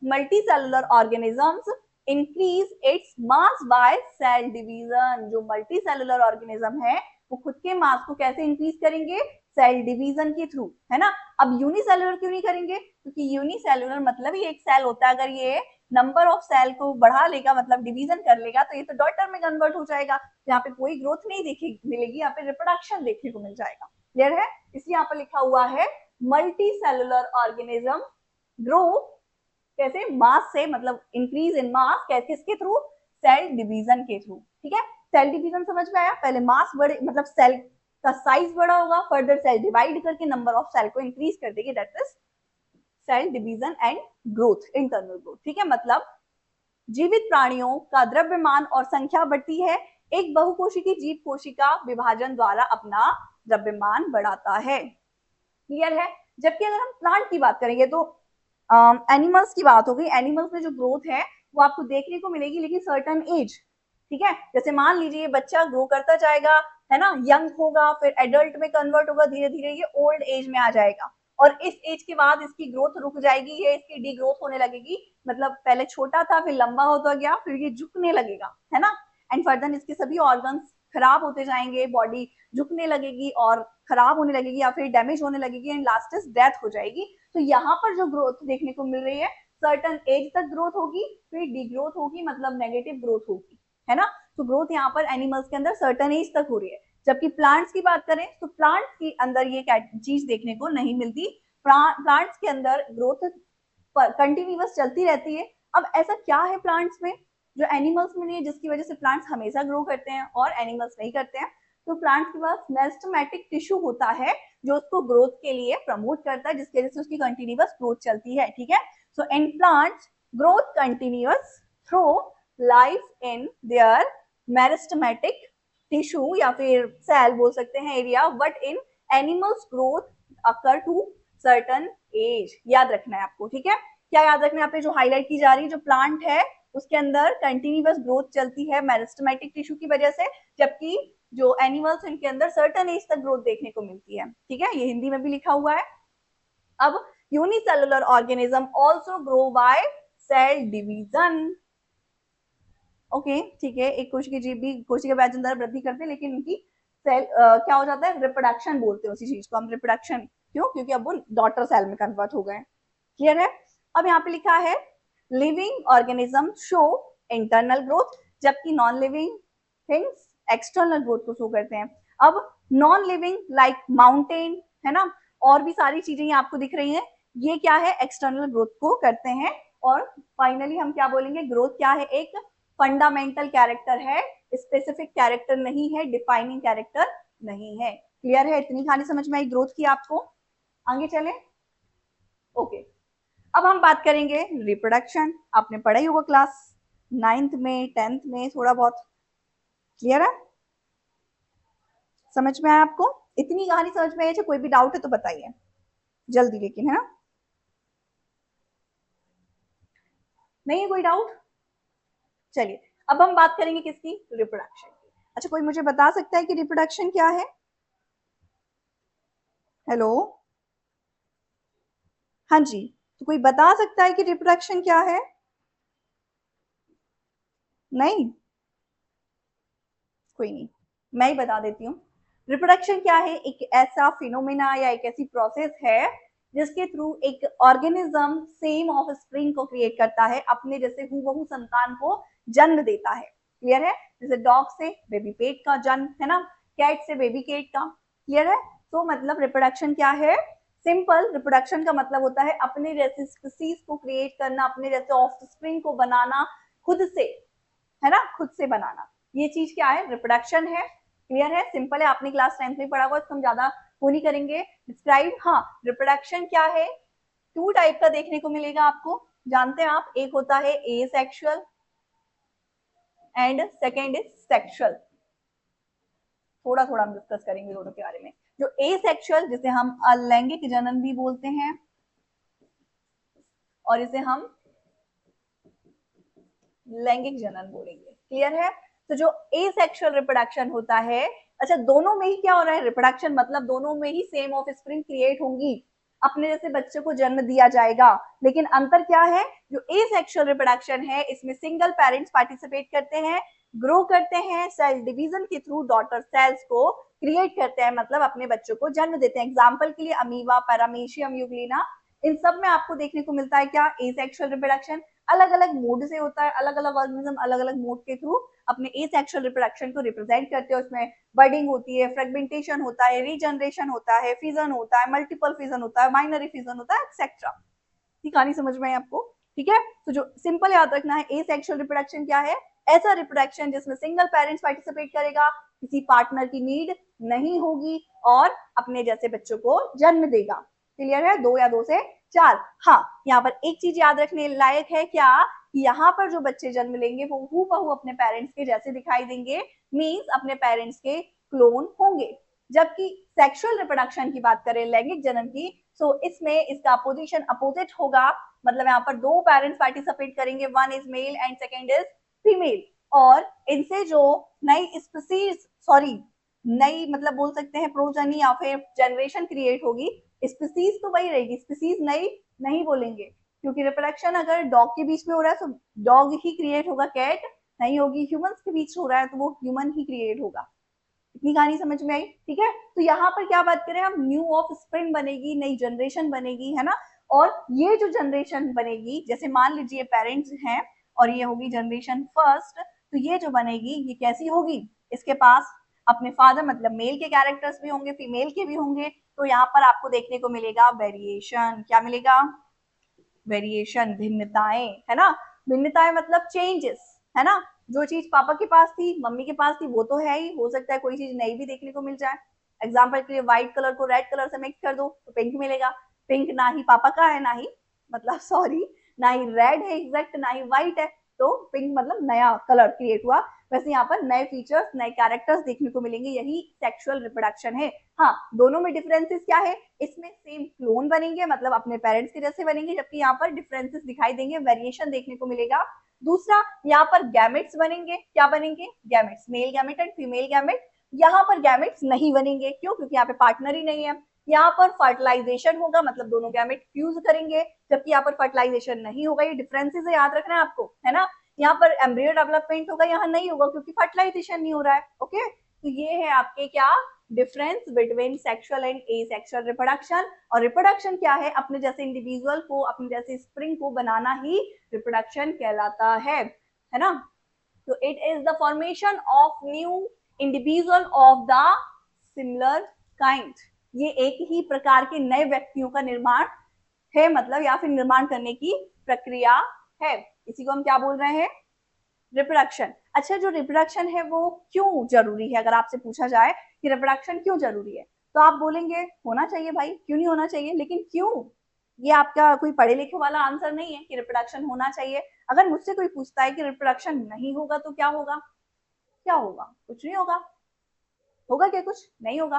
Speaker 1: Multi cellular organisms increase its mass by cell division. जो मल्टी सेलुलर ऑर्गेनिज्म है वो खुद के मास को कैसे इंक्रीज करेंगे? सेल डिवीजन के थ्रू, है ना। अब यूनिसेलुलर क्यों नहीं करेंगे? क्योंकि यूनिसेलुलर मतलब ही एक सेल होता है, अगर ये नंबर ऑफ सेल को बढ़ा लेगा, मतलब डिवीजन कर लेगा, तो ये तो डॉटर में कन्वर्ट हो जाएगा। यहाँ पे कोई ग्रोथ नहीं देखी मिलेगी, यहाँ पे रिप्रोडक्शन देखने को मिल जाएगा। क्लियर है? इसलिए यहाँ पर लिखा हुआ है मल्टी सेलुलर ऑर्गेनिज्म ग्रो कैसे? मास से, मतलब इंक्रीज इन मास कैसे? किसके थ्रू? सेल डिवीजन के थ्रू। ठीक है, सेल डिवीजन समझ में आया? पहले मास बढ़े, मतलब सेल का साइज बड़ा होगा, फर्दर सेल डिवाइड करके नंबर ऑफ सेल को इंक्रीज कर देगी, that is cell division and growth, internal growth. ठीक है, मतलब जीवित प्राणियों का द्रव्यमान और संख्या बढ़ती है, एक बहुकोशिकी जीव कोशिका विभाजन द्वारा अपना द्रव्यमान बढ़ाता है। क्लियर है? जबकि अगर हम प्लांट की बात करेंगे तो एनिमल्स की बात हो गई। एनिमल्स में जो ग्रोथ है वो आपको देखने को मिलेगी, लेकिन सर्टन एज। ठीक है, जैसे मान लीजिए बच्चा ग्रो करता जाएगा, है ना, यंग होगा, फिर एडल्ट में कन्वर्ट होगा, धीरे धीरे ये ओल्ड एज में आ जाएगा, और इस एज के बाद इसकी ग्रोथ रुक जाएगी, ये इसकी डी ग्रोथ होने लगेगी। मतलब पहले छोटा था, फिर लंबा होता गया, फिर ये झुकने लगेगा, है ना। एंड फर्दर इसके सभी ऑर्गन्स खराब होते जाएंगे, बॉडी झुकने लगेगी और खराब होने लगेगी या फिर डैमेज होने लगेगी, एंड लास्ट इज डेथ हो जाएगी। तो यहाँ पर जो ग्रोथ देखने को मिल रही है, सर्टन एज तक ग्रोथ होगी, फिर डी ग्रोथ होगी, मतलब नेगेटिव ग्रोथ होगी, है ना। तो ग्रोथ यहाँ पर एनिमल्स के अंदर सर्टन एज तक हो रही है। जबकि प्लांट्स की बात करें तो प्लांट्स के अंदर ये चीज देखने को नहीं मिलती। प्लांट्स के अंदर ग्रोथ कंटिन्यूअस चलती रहती है। अब ऐसा क्या है प्लांट्स में जो एनिमल्स में नहीं है, जिसकी वजह से प्लांट्स हमेशा ग्रो करते हैं और एनिमल्स नहीं करते हैं? तो प्लांट्स के पास मेरिस्टेमेटिक टिश्यू होता है जो उसको ग्रोथ के लिए प्रमोट करता है, जिसकी वजह से उसकी कंटिन्यूअस ग्रोथ चलती है। ठीक है, so in plants growth continuous through life in their meristematic tissue या फिर सेल बोल सकते हैं, area, but in animals growth occur to certain age. याद रखना है आपको। ठीक है, क्या याद रखना है? यहाँ पे जो हाईलाइट की जा रही है, जो प्लांट है उसके अंदर कंटिन्यूअस ग्रोथ चलती है मेरिस्टेमेटिक टिश्यू की वजह से, जबकि जो एनिमल्स इनके अंदर सर्टन एज तक ग्रोथ देखने को मिलती है। ठीक है, ये हिंदी में भी लिखा हुआ है। अब unicellular organism also grow by cell division. Okay, ठीक है, एक कोशिका जीव भी कोशिका व्याज अंदर वृद्धि करते हैं, लेकिन उनकी सेल क्या हो जाता है? रिप्रोडक्शन बोलते हैं उसी चीज को हम, रिप्रोडक्शन। क्यों? क्योंकि अब वो डॉटर सेल में कन्वर्ट हो गए। क्लियर है? अब यहाँ पे लिखा है living organism show internal growth. जबकि non living things external growth को शो करते हैं। अब नॉन लिविंग लाइक माउंटेन, है ना, और भी सारी चीजें ये आपको दिख रही हैं, ये क्या है, एक्सटर्नल ग्रोथ को करते हैं। और फाइनली हम क्या बोलेंगे, ग्रोथ क्या है, एक फंडामेंटल कैरेक्टर है, स्पेसिफिक कैरेक्टर नहीं है, डिफाइनिंग कैरेक्टर नहीं है। क्लियर है, इतनी कहानी समझ में आई ग्रोथ की आपको। आगे चले, ओके। अब हम बात करेंगे रिप्रोडक्शन। आपने पढ़ा ही होगा क्लास 9th में 10th में थोड़ा बहुत। क्लियर है, समझ में आया आपको, इतनी कहानी समझ में आई? कोई भी डाउट है तो बताइए जल्दी, लेकिन है ना, नहीं है कोई डाउट? चलिए अब हम बात करेंगे किसकी, रिप्रोडक्शन की। अच्छा, कोई मुझे बता सकता है कि रिप्रोडक्शन क्या है? हेलो, हाँ जी, तो कोई बता सकता है कि रिप्रोडक्शन क्या है? नहीं, कोई नहीं, मैं ही बता देती हूँ। रिप्रोडक्शन क्या है, एक ऐसा फिनोमेना या एक ऐसी प्रोसेस है जिसके थ्रू एक ऑर्गेनिज्म सेम ऑफ स्प्रिंग को क्रिएट करता है, अपने जैसे हूबहू संतान को जन्म देता है। क्लियर है, जैसे डॉग से बेबी पेट का जन्म, है ना, कैट से बेबी केट का। क्लियर है, तो मतलब रिप्रोडक्शन क्या है, सिंपल रिप्रोडक्शन का मतलब होता है अपने जैसे स्पीसीज को क्रिएट करना, अपने जैसे ऑफ स्प्रिंग को बनाना खुद से, है ना, खुद से बनाना, ये चीज क्या है, रिप्रोडक्शन है। क्लियर है, सिंपल है, आपने क्लास 10th में पढ़ा हुआ, इसको हम ज्यादा वो नहीं करेंगे डिस्क्राइब। हाँ, रिप्रोडक्शन क्या है, टू टाइप का देखने को मिलेगा आपको, जानते हैं आप, एक होता है ए sexual and second is sexual. थोड़ा थोड़ा हम डिस्कस करेंगे दोनों के बारे में। जो ए सेक्सुअल, जिसे हम अलैंगिक जनन भी बोलते हैं, और इसे हम लैंगिक जनन बोलेंगे। क्लियर है, तो जो एसेक्सुअल रिप्रोडक्शन होता है, अच्छा दोनों में ही क्या हो रहा है, रिप्रोडक्शन मतलब दोनों में ही सेम ऑफ स्प्रिंग क्रिएट होंगी, अपने जैसे बच्चे को जन्म दिया जाएगा। लेकिन अंतर क्या है, जो एसेक्सुअल रिप्रोडक्शन है इसमें सिंगल पेरेंट्स पार्टिसिपेट करते हैं, ग्रो करते हैं, सेल डिवीजन के थ्रू डॉटर सेल्स को क्रिएट करते हैं, मतलब अपने बच्चों को जन्म देते हैं। एग्जाम्पल के लिए अमीबा, पैरामीशियम यूग्लिना, इन सब में आपको देखने को मिलता है क्या, एसेक्सुअल रिप्रोडक्शन। अलग अलग मोड से होता है, अलग अलग ऑर्गेनिज्म अलग अलग मोड के थ्रू अपने एसेक्सुअल रिप्रोडक्शन को रिप्रेजेंट करते हैं। उसमें बर्डिंग होती है, फ्रेगमेंटेशन होता है, रीजनरेशन होता है, फिजन होता है, मल्टीपल फिजन होता है, बाइनरी फिजन होता है, एक्सेट्रा। ये कहानी समझ में है आपको? ठीक है, तो जो सिंपल याद रखना है, एसेक्सुअल रिप्रोडक्शन क्या है, ऐसा रिप्रोडक्शन जिसमें सिंगल पेरेंट्स पार्टिसिपेट करेगा, किसी पार्टनर की नीड नहीं होगी, और अपने जैसे बच्चों को जन्म देगा। क्लियर है, दो या दो से चार। हाँ, यहाँ पर एक चीज याद रखने लायक है क्या, कि यहाँ पर जो बच्चे जन्म लेंगे वो हूबहू अपने पेरेंट्स के जैसे दिखाई देंगे, मींस अपने पेरेंट्स के क्लोन होंगे। जबकि सेक्सुअल रिप्रोडक्शन की बात करें, लैंगिक जनन की, सो इसमें इसका पोजीशन अपोजिट होगा, मतलब यहाँ पर दो पेरेंट्स पार्टिसिपेट करेंगे, one is male and second is female, और इनसे जो नई स्पीसीज, सॉरी नई मतलब बोल सकते हैं प्रोजनी या फिर जनरेशन क्रिएट होगी, स्पीसीज तो वही रहेगी, स्पीसीज नई नहीं बोलेंगे, क्योंकि रिप्रोडक्शन अगर डॉग के बीच में हो रहा है तो डॉग ही क्रिएट होगा, कैट नहीं होगी। ह्यूमंस के बीच हो रहा है तो वो ह्यूमन ही क्रिएट होगा। इतनी कहानी समझ में आई? ठीक है, तो यहाँ पर क्या बात करें हम, न्यू ऑफ स्प्रिंग बनेगी, नई जनरेशन बनेगी, है ना। और ये जो जनरेशन बनेगी, जैसे मान लीजिए पेरेंट्स हैं और ये होगी जनरेशन फर्स्ट, तो ये जो बनेगी ये कैसी होगी, इसके पास अपने फादर मतलब मेल के कैरेक्टर्स भी होंगे, फीमेल के भी होंगे, तो यहाँ पर आपको देखने को मिलेगा वेरिएशन। क्या मिलेगा, वेरिएशन, भिन्नताएं, है ना। भिन्नताएं मतलब चेंजेस, है ना, जो चीज पापा के पास थी मम्मी के पास थी वो तो है ही, हो सकता है कोई चीज नई भी देखने को मिल जाए। एग्जाम्पल के लिए व्हाइट कलर को रेड कलर से मिक्स कर दो तो पिंक मिलेगा। पिंक ना ही पापा का है, ना ही मतलब सॉरी ना ही रेड है एग्जैक्ट, ना ही व्हाइट है, तो पिंक मतलब नया कलर क्रिएट हुआ। वैसे यहाँ पर नए फीचर्स, नए कैरेक्टर्स देखने को मिलेंगे, यही सेक्सुअल रिप्रोडक्शन है। हाँ, दोनों में डिफरेंसेस क्या है, इसमें सेम क्लोन बनेंगे, मतलब अपने पेरेंट्स के जैसे बनेंगे, जबकि यहाँ पर डिफरेंसेस दिखाई देंगे, वेरिएशन देखने को मिलेगा। दूसरा, यहाँ पर गैमेट्स बनेंगे, क्या बनेंगे, gametes, male gamete and female gamete. यहाँ पर गैमेट्स नहीं बनेंगे, क्यों, क्योंकि यहाँ पे पार्टनर ही नहीं है। यहाँ पर फर्टिलाइजेशन होगा, मतलब दोनों गैमेट फ्यूज करेंगे, जबकि यहाँ पर फर्टिलाइजेशन नहीं होगा। ये डिफरेंसेस है, याद रखना है आपको, है ना। यहाँ पर एम्ब्रियो डेवलपमेंट होगा, यहाँ नहीं होगा क्योंकि फर्टिलाइजेशन नहीं हो रहा है। ओके, तो ये है आपके क्या, difference between sexual and asexual reproduction. और रिप्रोडक्शन क्या है, अपने जैसे इंडिविजुअल को, अपने जैसे स्प्रिंग को बनाना ही रिप्रोडक्शन कहलाता है ना। तो it is the formation of new individual of the similar kind. ये एक ही प्रकार के नए व्यक्तियों का निर्माण है, मतलब या फिर निर्माण करने की प्रक्रिया है। इसी को हम क्या बोल रहे हैं? रिप्रोडक्शन। अच्छा, जो रिप्रोडक्शन है वो क्यों जरूरी है? अगर आपसे पूछा जाए कि रिप्रोडक्शन क्यों जरूरी है, तो आप बोलेंगे होना चाहिए भाई, क्यों नहीं होना चाहिए, लेकिन क्यों? ये आपका कोई पढ़े लिखे वाला आंसर नहीं है कि रिप्रोडक्शन होना चाहिए। अगर मुझसे कोई पूछता है कि रिप्रोडक्शन नहीं होगा तो क्या होगा? क्या होगा? कुछ नहीं होगा। होगा क्या? कुछ नहीं होगा।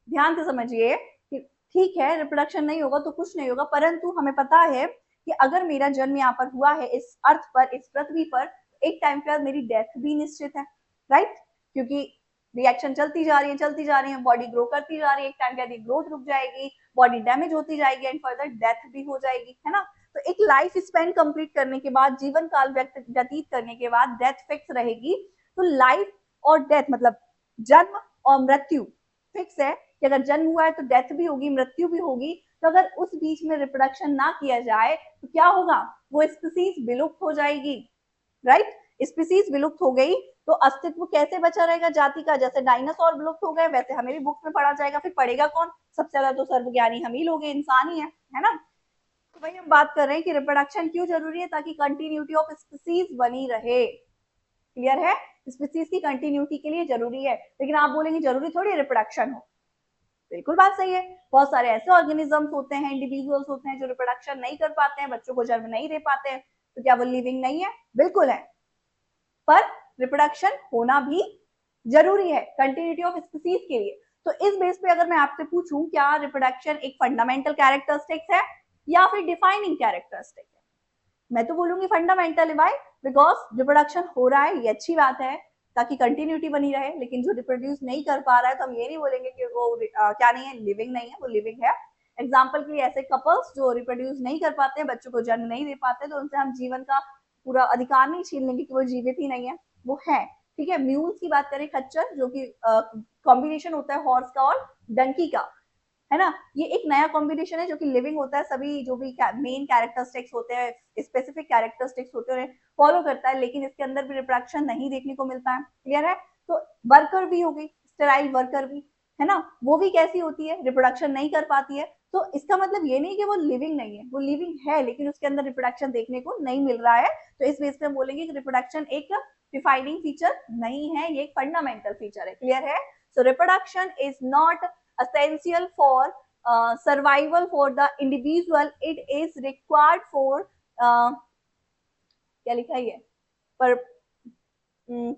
Speaker 1: ध्यान से समझिए कि ठीक है, रिप्रोडक्शन नहीं होगा तो कुछ नहीं होगा, परंतु हमें पता है कि अगर मेरा जन्म यहाँ पर हुआ है इस अर्थ पर, इस पृथ्वी पर, एक टाइम के बाद मेरी डेथ भी निश्चित है, राइट? क्योंकि रिएक्शन चलती जा रही है, चलती जा रही है, बॉडी ग्रो करती जा रही है, एक टाइम के बाद ग्रोथ रुक जाएगी, बॉडी डैमेज होती जाएगी एंड फर्दर डेथ भी हो जाएगी, है ना? तो एक लाइफ स्पेन कंप्लीट करने के बाद, जीवन काल व्यतीत करने के बाद डेथ फिक्स रहेगी। तो लाइफ और डेथ मतलब जन्म और मृत्यु फिक्स है कि अगर जन्म हुआ है तो डेथ भी होगी, मृत्यु भी होगी। तो अगर उस बीच में रिप्रोडक्शन ना किया जाए तो क्या होगा? वो स्पीसीज विलुप्त हो जाएगी, राइट? स्पीसीज विलुप्त हो गई तो अस्तित्व कैसे बचा रहेगा जाति का? जैसे डायनासोर विलुप्त हो गए वैसे हमें भी बुक्स में पढ़ा जाएगा। फिर पढ़ेगा कौन? सबसे ज्यादा तो सर्वज्ञानी हम ही लोग हैं, इंसान ही है ना? तो वही हम बात कर रहे हैं कि रिप्रोडक्शन क्यों जरूरी है, ताकि कंटिन्यूटी ऑफ स्पीसीज बनी रहे। क्लियर है? स्पीसीज की कंटिन्यूटी के लिए जरूरी है। लेकिन आप बोलेंगे जरूरी थोड़ी रिप्रोडक्शन हो। बिल्कुल बात सही है। बहुत सारे ऐसे ऑर्गेनिजम्स होते हैं, इंडिविजुअल्स होते हैं जो रिप्रोडक्शन नहीं कर पाते हैं, बच्चों को जन्म नहीं दे पाते हैं, तो क्या वो लिविंग नहीं है? बिल्कुल है, पर रिप्रोडक्शन होना भी जरूरी है कंटिन्यूटी ऑफ स्पीसीज के लिए। तो इस बेस पे अगर मैं आपसे पूछूं क्या रिप्रोडक्शन एक फंडामेंटल कैरेक्टरिस्टिक्स है या फिर डिफाइनिंग कैरेक्टरिस्टिक है, मैं तो बोलूंगी फंडामेंटल है भाई, बिकॉज रिप्रोडक्शन हो रहा है, ये अच्छी बात है ताकि कंटिन्यूटी बनी रहे। लेकिन जो रिप्रोड्यूस नहीं कर पा रहा है तो हम ये नहीं बोलेंगे कि वो क्या नहीं है, लिविंग नहीं है, वो लिविंग है। एग्जाम्पल के लिए ऐसे कपल्स जो रिप्रोड्यूस नहीं कर पाते, बच्चों को जन्म नहीं दे पाते, तो उनसे हम जीवन का पूरा अधिकार नहीं छीन लेंगे कि वो जीवित ही नहीं है, वो है। ठीक है, म्यूल्स की बात करें, खच्चर जो कि कॉम्बिनेशन होता है हॉर्स का और डंकी का, है ना? ये एक नया कॉम्बिनेशन है जो कि लिविंग होता है, सभी जो भी मेन कैरेक्टरिस्टिक्स होते हैं, स्पेसिफिक कैरेक्टरिस्टिक्स होते हैं, फॉलो करता है, लेकिन इसके अंदर भी रिप्रोडक्शन नहीं देखने को मिलता है। क्लियर है? तो वर्कर भी होगी, स्टेराइल वर्कर भी, है ना? वो भी कैसी होती है? रिप्रोडक्शन नहीं कर पाती है। तो इसका मतलब ये नहीं कि वो लिविंग नहीं है, वो लिविंग है, लेकिन उसके अंदर रिप्रोडक्शन देखने को नहीं मिल रहा है। तो इस बेस पे हम बोलेंगे कि रिप्रोडक्शन एक डिफाइनिंग फीचर नहीं है, ये एक फंडामेंटल फीचर है। क्लियर है? सो reproduction is not essential for survival for the individual, it is required for क्या लिखा है पर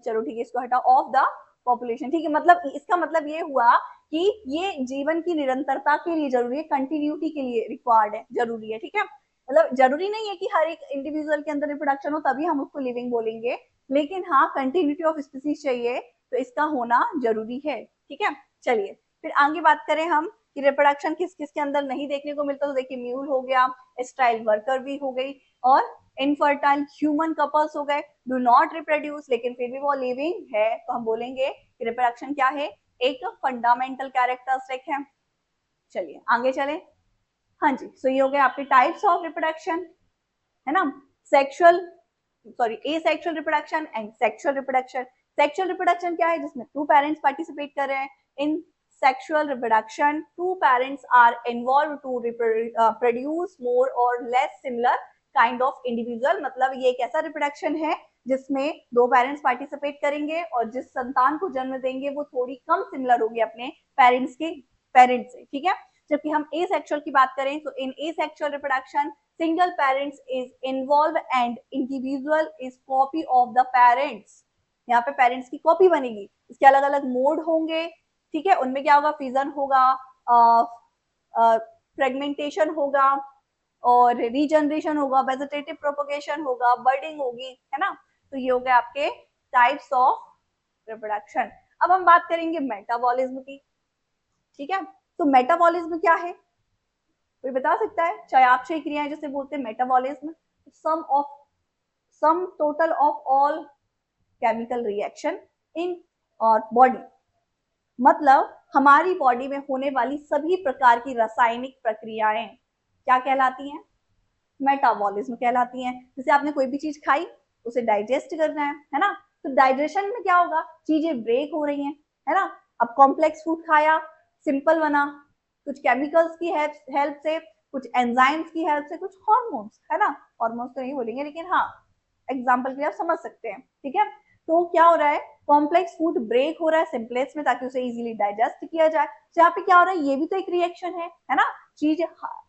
Speaker 1: चलो ठीक है, इसको हटा, ऑफ द पॉपुलेशन। ठीक है, मतलब इसका मतलब ये हुआ कि ये जीवन की निरंतरता के लिए जरूरी है, कंटिन्यूटी के लिए रिक्वायर्ड है, जरूरी है। ठीक है, मतलब जरूरी नहीं है कि हर एक इंडिविजुअल के अंदर रिप्रोडक्शन हो तभी हम उसको लिविंग बोलेंगे, लेकिन हाँ कंटिन्यूटी ऑफ स्पीसीज चाहिए तो इसका होना जरूरी है। ठीक है, चलिए फिर आगे बात करें हम कि रिप्रोडक्शन किस किस के अंदर नहीं देखने को मिलता। तो देखिए म्यूल हो गया, स्टाइल वर्कर भी हो गई, और इनफर्टाइल ह्यूमन कपल्स हो गए, डू नॉट रिप्रोड्यूस लेकिन फिर भी वो लिविंग है, तो हम बोलेंगे कि रिप्रोडक्शन क्या है? एक फंडामेंटल कैरेक्टरिस्टिक है। चलिए आगे चले। हाँ जी, सो ये हो गए आपके टाइप्स ऑफ रिप्रोडक्शन, है ना? Sexual asexual reproduction and sexual reproduction. Sexual reproduction क्या है? जिसमें टू पेरेंट्स पार्टिसिपेट कर रहे हैं। इन sexual reproduction, two parents are involved to produce more or less similar kind of individual। मतलब ये एक ऐसा रिप्रोडक्शन है जिसमें दो पेरेंट्स पार्टिसिपेट करेंगे और जिस संतान को जन्म देंगे वो थोड़ी कम सिमिलर होगी अपने पेरेंट्स के पेरेंट्स से। ठीक है, जबकि हम एसेक्सुअल की बात करें तो in asexual reproduction single parents is involve and individual is copy of the parents. यहाँ पे पेरेंट्स की कॉपी बनेगी, इसके अलग अलग मोड होंगे। ठीक है, उनमें क्या होगा? फिजन होगा, फ्रेगमेंटेशन होगा, और रीजनरेशन होगा, वेजिटेटिव प्रोपगेशन होगा, बर्डिंग होगी, है ना? तो ये हो गए आपके टाइप्स ऑफ रिप्रोडक्शन। अब हम बात करेंगे मेटाबॉलिज्म की। ठीक है, तो मेटाबॉलिज्म क्या है? कोई बता सकता है? चयापचय क्रियाएं जिसे बोलते हैं metabolism, some total of all chemical reaction in और बॉडी, मतलब हमारी बॉडी में होने वाली सभी प्रकार की रासायनिक प्रक्रियाएं क्या कहलाती हैं? मेटाबॉलिज्म कहलाती हैं। जैसे आपने कोई भी चीज खाई, उसे डाइजेस्ट करना है ना? तो डाइजेशन में क्या होगा, चीजें ब्रेक हो रही हैं, है ना। अब कॉम्प्लेक्स फूड खाया, सिंपल बना, कुछ केमिकल्स की हेल्प से, कुछ एंजाइम्स की हेल्प से, कुछ हार्मोन्स, है ना। हार्मोन्स तो नहीं बोलेंगे, लेकिन हाँ एग्जाम्पल के लिए आप समझ सकते हैं, ठीक है। तो क्या हो रहा है, कॉम्प्लेक्स फूड ब्रेक हो रहा है सिंपलेक्स में ताकि उसे इजीली डाइजेस्ट किया जाए। तो यहाँ पे क्या हो रहा है, ये भी तो एक रिएक्शन है ना। चीज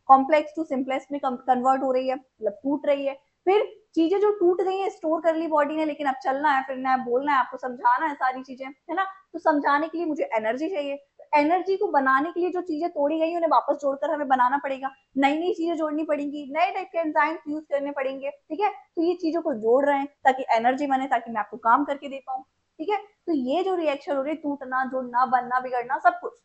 Speaker 1: कॉम्प्लेक्स टू सिंपलेक्स में कन्वर्ट हो रही है, मतलब टूट रही है। फिर चीजें जो टूट गई है स्टोर कर ली बॉडी ने, लेकिन अब चलना है, फिरना है, बोलना है, आपको समझाना है सारी चीजें, है ना। तो समझाने के लिए मुझे एनर्जी चाहिए, एनर्जी को बनाने के लिए जो चीजें तोड़ी गई उन्हें वापस जोड़कर हमें बनाना पड़ेगा, नई नई चीजें जोड़नी पड़ेंगी, नए टाइप के एंजाइम्स यूज करने पड़ेंगे, ठीक है। तो ये चीजों को जोड़ रहे हैं ताकि एनर्जी बने, ताकि मैं आपको काम करके दे पाऊँ, ठीक है। तो ये जो रिएक्शन हो रही है, टूटना, जुड़ना, बनना, बिगड़ना, सब कुछ,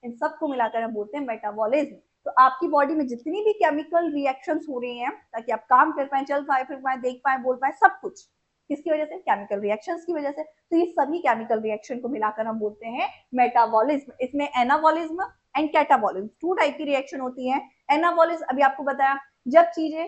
Speaker 1: इन सबको मिलाकर हम बोलते हैं मेटाबॉलिज्म। तो आपकी बॉडी में जितनी भी केमिकल रिएक्शंस हो रही हैं ताकि आप काम कर पाए, चल पाए, फिर पाए, देख पाए, बोल पाए, सब कुछ किसकी वजह से, केमिकल रिएक्शंस की वजह से। तो ये सभी केमिकल रिएक्शन को मिलाकर हम बोलते हैं मेटाबॉलिज्म। इसमें anabolism and catabolism, two type की रिएक्शन होती है। एनाबॉलिज्म अभी आपको बताया, जब चीजें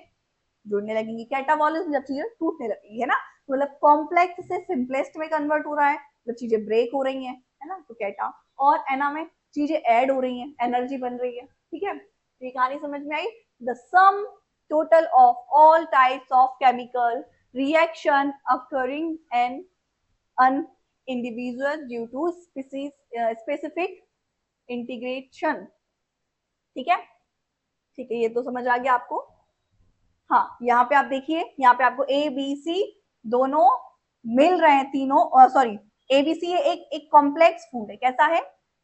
Speaker 1: जुड़ने लगेंगी, कैटाबॉलिज्म जब चीजें टूटने लगेंगी, है ना। मतलब कॉम्प्लेक्स से सिंपलेस्ट में कन्वर्ट हो रहा है, जब चीजें ब्रेक हो रही हैं, है ना, तो कैटा। और एना में चीजें ऐड हो रही हैं, एनर्जी बन रही है, ठीक है। तो ये कहानी समझ में आई। The sum total of all types of chemical reaction occurring in an individual due to specific integration, ठीक है। ठीक है, ये तो समझ आ गया आपको। हाँ, यहाँ पे आप देखिए, यहाँ पे आपको ए बी सी दोनों मिल रहे हैं, तीनों, सॉरी, एबीसी एक एक कॉम्प्लेक्स फूड है, कैसा है,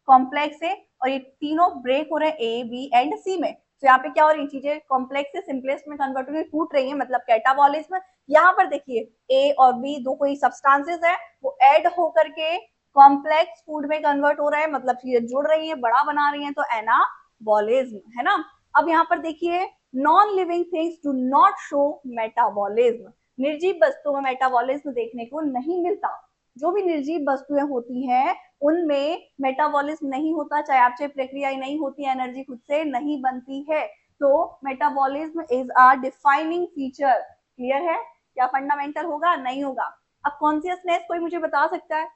Speaker 1: कॉम्प्लेक्स है, और ये तीनों ब्रेक हो रहे हैं ए बी एंड सी में। तो यहाँ पे क्या हो रही है, चीजें कॉम्प्लेक्स से सिंपलेस्ट में कन्वर्ट हो रही, टूट रही है, मतलब कैटाबॉलिज्म। यहाँ पर देखिए ए और बी दो कोई सब्सटेंसेस है, वो ऐड होकर के कॉम्प्लेक्स फूड में कन्वर्ट हो रहा है, मतलब चीजें जुड़ रही है, बड़ा बना रही है, तो एनाबॉलिज्म, है ना। अब यहाँ पर देखिए, non living things do not show metabolism, निर्जीव वस्तुओं में मेटाबॉलिज्म देखने को नहीं मिलता। जो भी निर्जीव वस्तुएं होती हैं उनमें मेटाबॉलिज्म नहीं होता, चाहे आपसे प्रक्रिया नहीं होती, एनर्जी खुद से नहीं बनती है। तो metabolism is a defining feature, clear है। क्या फंडामेंटल होगा, नहीं होगा। अब कॉन्शियसनेस कोई मुझे बता सकता है,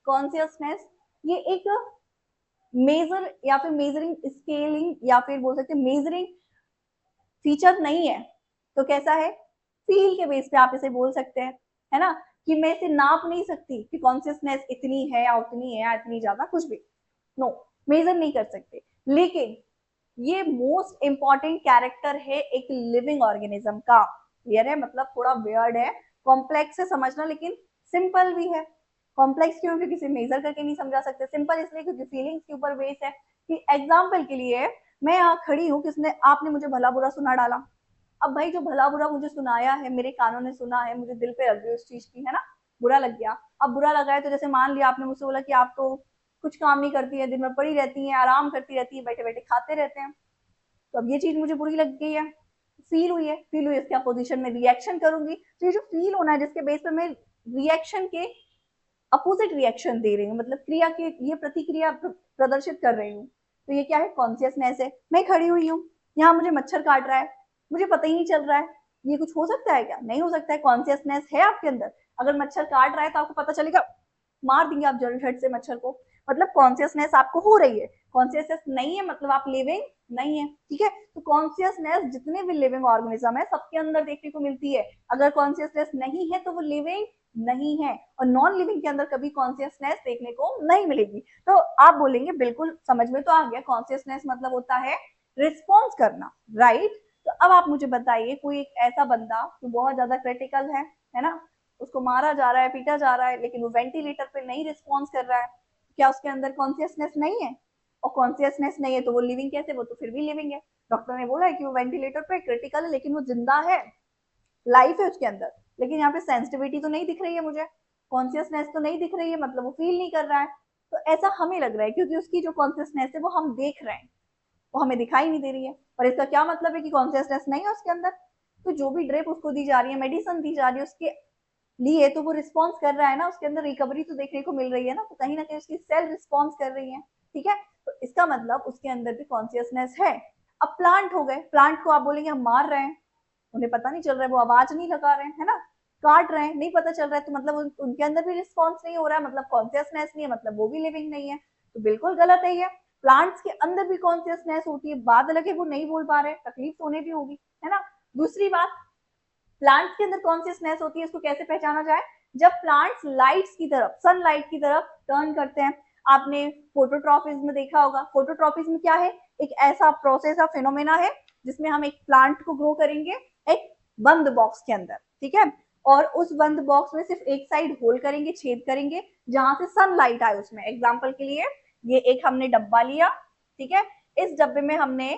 Speaker 1: कॉन्शियसनेस ये एक मेजर या फिर मेजरिंग स्केलिंग या फिर बोल सकते हैं मेजरिंग फीचर नहीं है, तो कैसा है, फील के बेस पे आप इसे बोल सकते हैं, है ना। कि मैं इसे नाप नहीं सकती कि कॉन्शियसनेस इतनी है या उतनी है या इतनी ज्यादा, कुछ भी नो, मेजर नहीं कर सकते। लेकिन ये मोस्ट इंपॉर्टेंट कैरेक्टर है एक लिविंग ऑर्गेनिज्म का, क्लियर है। मतलब थोड़ा वियर्ड है, कॉम्प्लेक्स से समझना, लेकिन सिंपल भी है। कॉम्प्लेक्स क्यों, क्योंकि इसे मेजर करके नहीं समझा सकते, सिंपल इसलिए क्योंकि फीलिंग्स के ऊपर बेस है। कि एग्जाम्पल के लिए मैं यहाँ खड़ी हूँ, किसने, आपने मुझे भला बुरा सुना डाला। अब भाई जो भला बुरा मुझे सुनाया है, मेरे कानों ने सुना है, मुझे दिल पे लग गई उस चीज की, है ना, बुरा लग गया। अब बुरा लगा है तो जैसे मान लिया आपने मुझसे बोला कि आप तो कुछ काम नहीं करती है, दिन में पड़ी रहती है, आराम करती रहती है, बैठे बैठे खाते रहते हैं, तो अब ये चीज मुझे बुरी लग गई है, फील हुई है, फील हुई, इसके अपोजिशन में रिएक्शन करूंगी। तो ये जो फील होना है, जिसके बेस पे मैं रिएक्शन के अपोजिट रिएक्शन दे रही हूँ, मतलब क्रिया की ये प्रतिक्रिया प्रदर्शित कर रही हूँ, तो ये क्या है, कॉन्शियसनेस है। मैं खड़ी हुई हूँ, यहाँ मुझे मच्छर काट रहा है, मुझे पता ही नहीं चल रहा है, ये कुछ हो सकता है क्या, नहीं हो सकता है। कॉन्शियसनेस है आपके अंदर, अगर मच्छर काट रहा है तो आपको पता चलेगा, मार देंगे आप जड़ झट से मच्छर को, मतलब कॉन्शियसनेस आपको हो रही है। कॉन्शियसनेस नहीं है मतलब आप लिविंग नहीं है, ठीक है। तो कॉन्शियसनेस जितने भी लिविंग ऑर्गेनिज्म है सबके अंदर देखने को मिलती है, अगर कॉन्शियसनेस नहीं है तो वो लिविंग नहीं है, और नॉन लिविंग के अंदर कभी कॉन्शियसनेस देखने को नहीं मिलेगी। तो आप बोलेंगे बिल्कुल समझ में तो आ गया, कॉन्शियसनेस मतलब होता है रिस्पॉन्स करना, राइट। तो अब आप मुझे बताइए, कोई एक ऐसा बंदा जो बहुत ज्यादा क्रिटिकल है ना, उसको मारा जा रहा है, पीटा जा रहा है, लेकिन वो वेंटिलेटर पे नहीं रिस्पॉन्स कर रहा है, क्या उसके अंदर कॉन्शियसनेस नहीं है, और कॉन्शियसनेस नहीं है तो वो लिविंग कैसे, वो तो फिर भी लिविंग है। डॉक्टर ने बोला है कि वो वेंटिलेटर पे क्रिटिकल है, लेकिन वो जिंदा है, लाइफ है उसके अंदर, लेकिन यहाँ पे सेंसिटिविटी तो नहीं दिख रही है मुझे, कॉन्शियसनेस तो नहीं दिख रही है, मतलब वो फील नहीं कर रहा है। तो ऐसा हमें लग रहा है क्योंकि उसकी जो कॉन्शियसनेस है वो हम देख रहे हैं, वो हमें दिखाई नहीं दे रही है, पर इसका क्या मतलब है कि कॉन्शियसनेस नहीं है उसके अंदर। तो जो भी ड्रिप उसको दी जा रही है, मेडिसिन दी जा रही है उसके लिए, तो वो रिस्पॉन्स कर रहा है ना, उसके अंदर रिकवरी तो देखने को मिल रही है ना, तो कहीं ना कहीं उसकी सेल रिस्पॉन्स कर रही है, ठीक है। तो इसका मतलब उसके अंदर भी कॉन्शियसनेस है। अब प्लांट हो गए, प्लांट को आप बोलेंगे हम मार रहे हैं, उन्हें पता नहीं चल रहा है, वो आवाज नहीं लगा रहे हैं, है ना, काट रहे हैं, नहीं पता चल रहा है, तो मतलब उनके अंदर भी रिस्पॉन्स नहीं हो रहा है, मतलब कॉन्शियसनेस नहीं है, मतलब वो भी लिविंग नहीं है, तो बिल्कुल गलत है ये। प्लांट्स के अंदर भी कॉन्शियसनेस होती है, बात अलग है वो नहीं बोल पा रहे, तकलीफ तो उन्हें भी होगी, है ना। दूसरी बात, प्लांट्स के अंदर कॉन्शियसनेस होती है, इसको कैसे पहचाना जाए, जब प्लांट्स लाइट्स की तरफ, सनलाइट की तरफ टर्न करते हैं। आपने फोटोट्रॉपिज्म देखा होगा, फोटोट्रॉपिज्म क्या है, एक ऐसा प्रोसेस या फिनोमेना है जिसमें हम एक प्लांट को ग्रो करेंगे एक बंद बॉक्स के अंदर, ठीक है, और उस बंद बॉक्स में सिर्फ एक साइड होल करेंगे, छेद करेंगे, जहां से सनलाइट आए उसमें। एग्जाम्पल के लिए ये एक हमने डब्बा लिया, ठीक है, इस डब्बे में हमने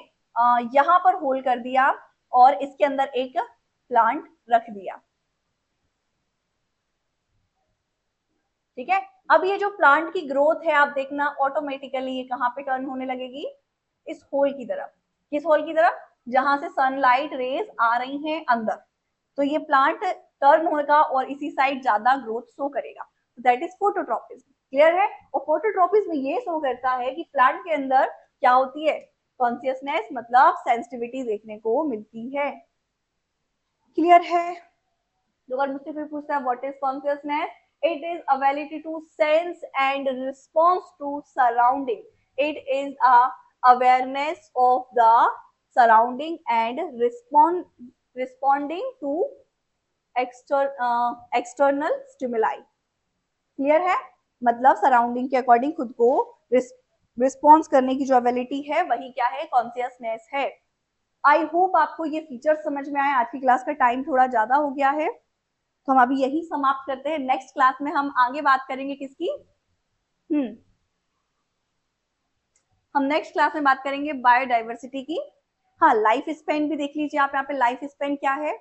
Speaker 1: यहाँ पर होल कर दिया और इसके अंदर एक प्लांट रख दिया, ठीक है। अब ये जो प्लांट की ग्रोथ है, आप देखना ऑटोमेटिकली ये कहां पे टर्न होने लगेगी, इस होल की तरफ। किस होल की तरफ, जहां से सनलाइट रेज आ रही हैं अंदर, तो ये प्लांट टर्न होगा और इसी साइड ज्यादा ग्रोथ शो करेगा, दैट इज फोटोट्रॉपिज्म। क्लियर है। और फोटोट्रॉपिज्म ये शो करता है कि प्लांट के अंदर क्या होती है, कॉन्शियसनेस, मतलब सेंसिटिविटी देखने को मिलती है। क्लियर है। तो अगर मुझसे फिर पूछता है what is consciousness, it is ability to sense and response to surrounding, it is a awareness of the surrounding and responding to external stimuli। Clear है, मतलब सराउंडिंग के अकॉर्डिंग खुद को रिस्पॉन्स करने की जो एबिलिटी है वही क्या है, कॉन्शियसनेस है। आई होप आपको ये फीचर समझ में आए। आज की क्लास का टाइम थोड़ा ज्यादा हो गया है, तो हम अभी यही समाप्त करते हैं। नेक्स्ट क्लास में हम आगे बात करेंगे किसकी, हम नेक्स्ट क्लास में बात करेंगे बायोडाइवर्सिटी की। हाँ, लाइफ स्पेन भी देख लीजिए आप, यहाँ पे लाइफ स्पेन क्या है,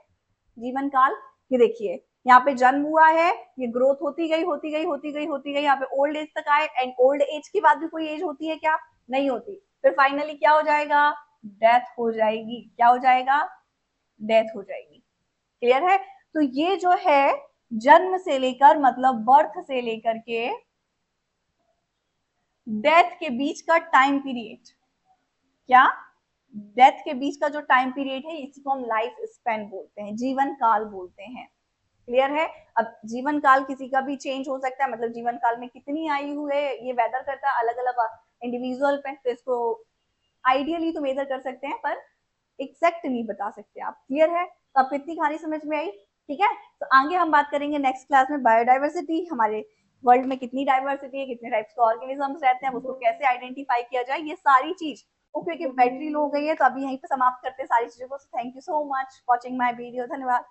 Speaker 1: जीवन काल। ये देखिए यहाँ पे जन्म हुआ है, ये ग्रोथ होती गई होती गई होती गई होती गई, यहाँ पे ओल्ड एज तक आए, एंड ओल्ड एज के बाद भी कोई एज होती है क्या, नहीं होती, फिर फाइनली क्या हो जाएगा, डेथ हो जाएगी। क्या हो जाएगा, डेथ हो जाएगी। क्लियर है। तो ये जो है जन्म से लेकर, मतलब बर्थ से लेकर के डेथ के बीच का टाइम पीरियड, क्या, डेथ के बीच का जो टाइम पीरियड है इसी को हम लाइफ स्पेन बोलते हैं, जीवन काल बोलते हैं। क्लियर है। अब जीवन काल किसी का भी चेंज हो सकता है, मतलब जीवन काल में कितनी आयु है ये वेदर करता है अलग अलग इंडिविजुअल पे, तो इसको आइडियली तो मेजर कर सकते हैं पर एग्जैक्ट नहीं बता सकते आप। क्लियर है। तो आपको इतनी कहानी समझ में आई, ठीक है। तो आगे हम बात करेंगे नेक्स्ट क्लास में बायोडाइवर्सिटी, हमारे वर्ल्ड में कितनी डाइवर्सिटी है, कितने टाइप्स के ऑर्गेनिजम्स रहते हैं, उसको कैसे आइडेंटिफाई किया जाए, ये सारी चीज। ओके, बैटरी लो हो गई है तो अभी यहीं पे समाप्त करते हैं सारी चीजों को। Thank you so much watching my video, धन्यवाद।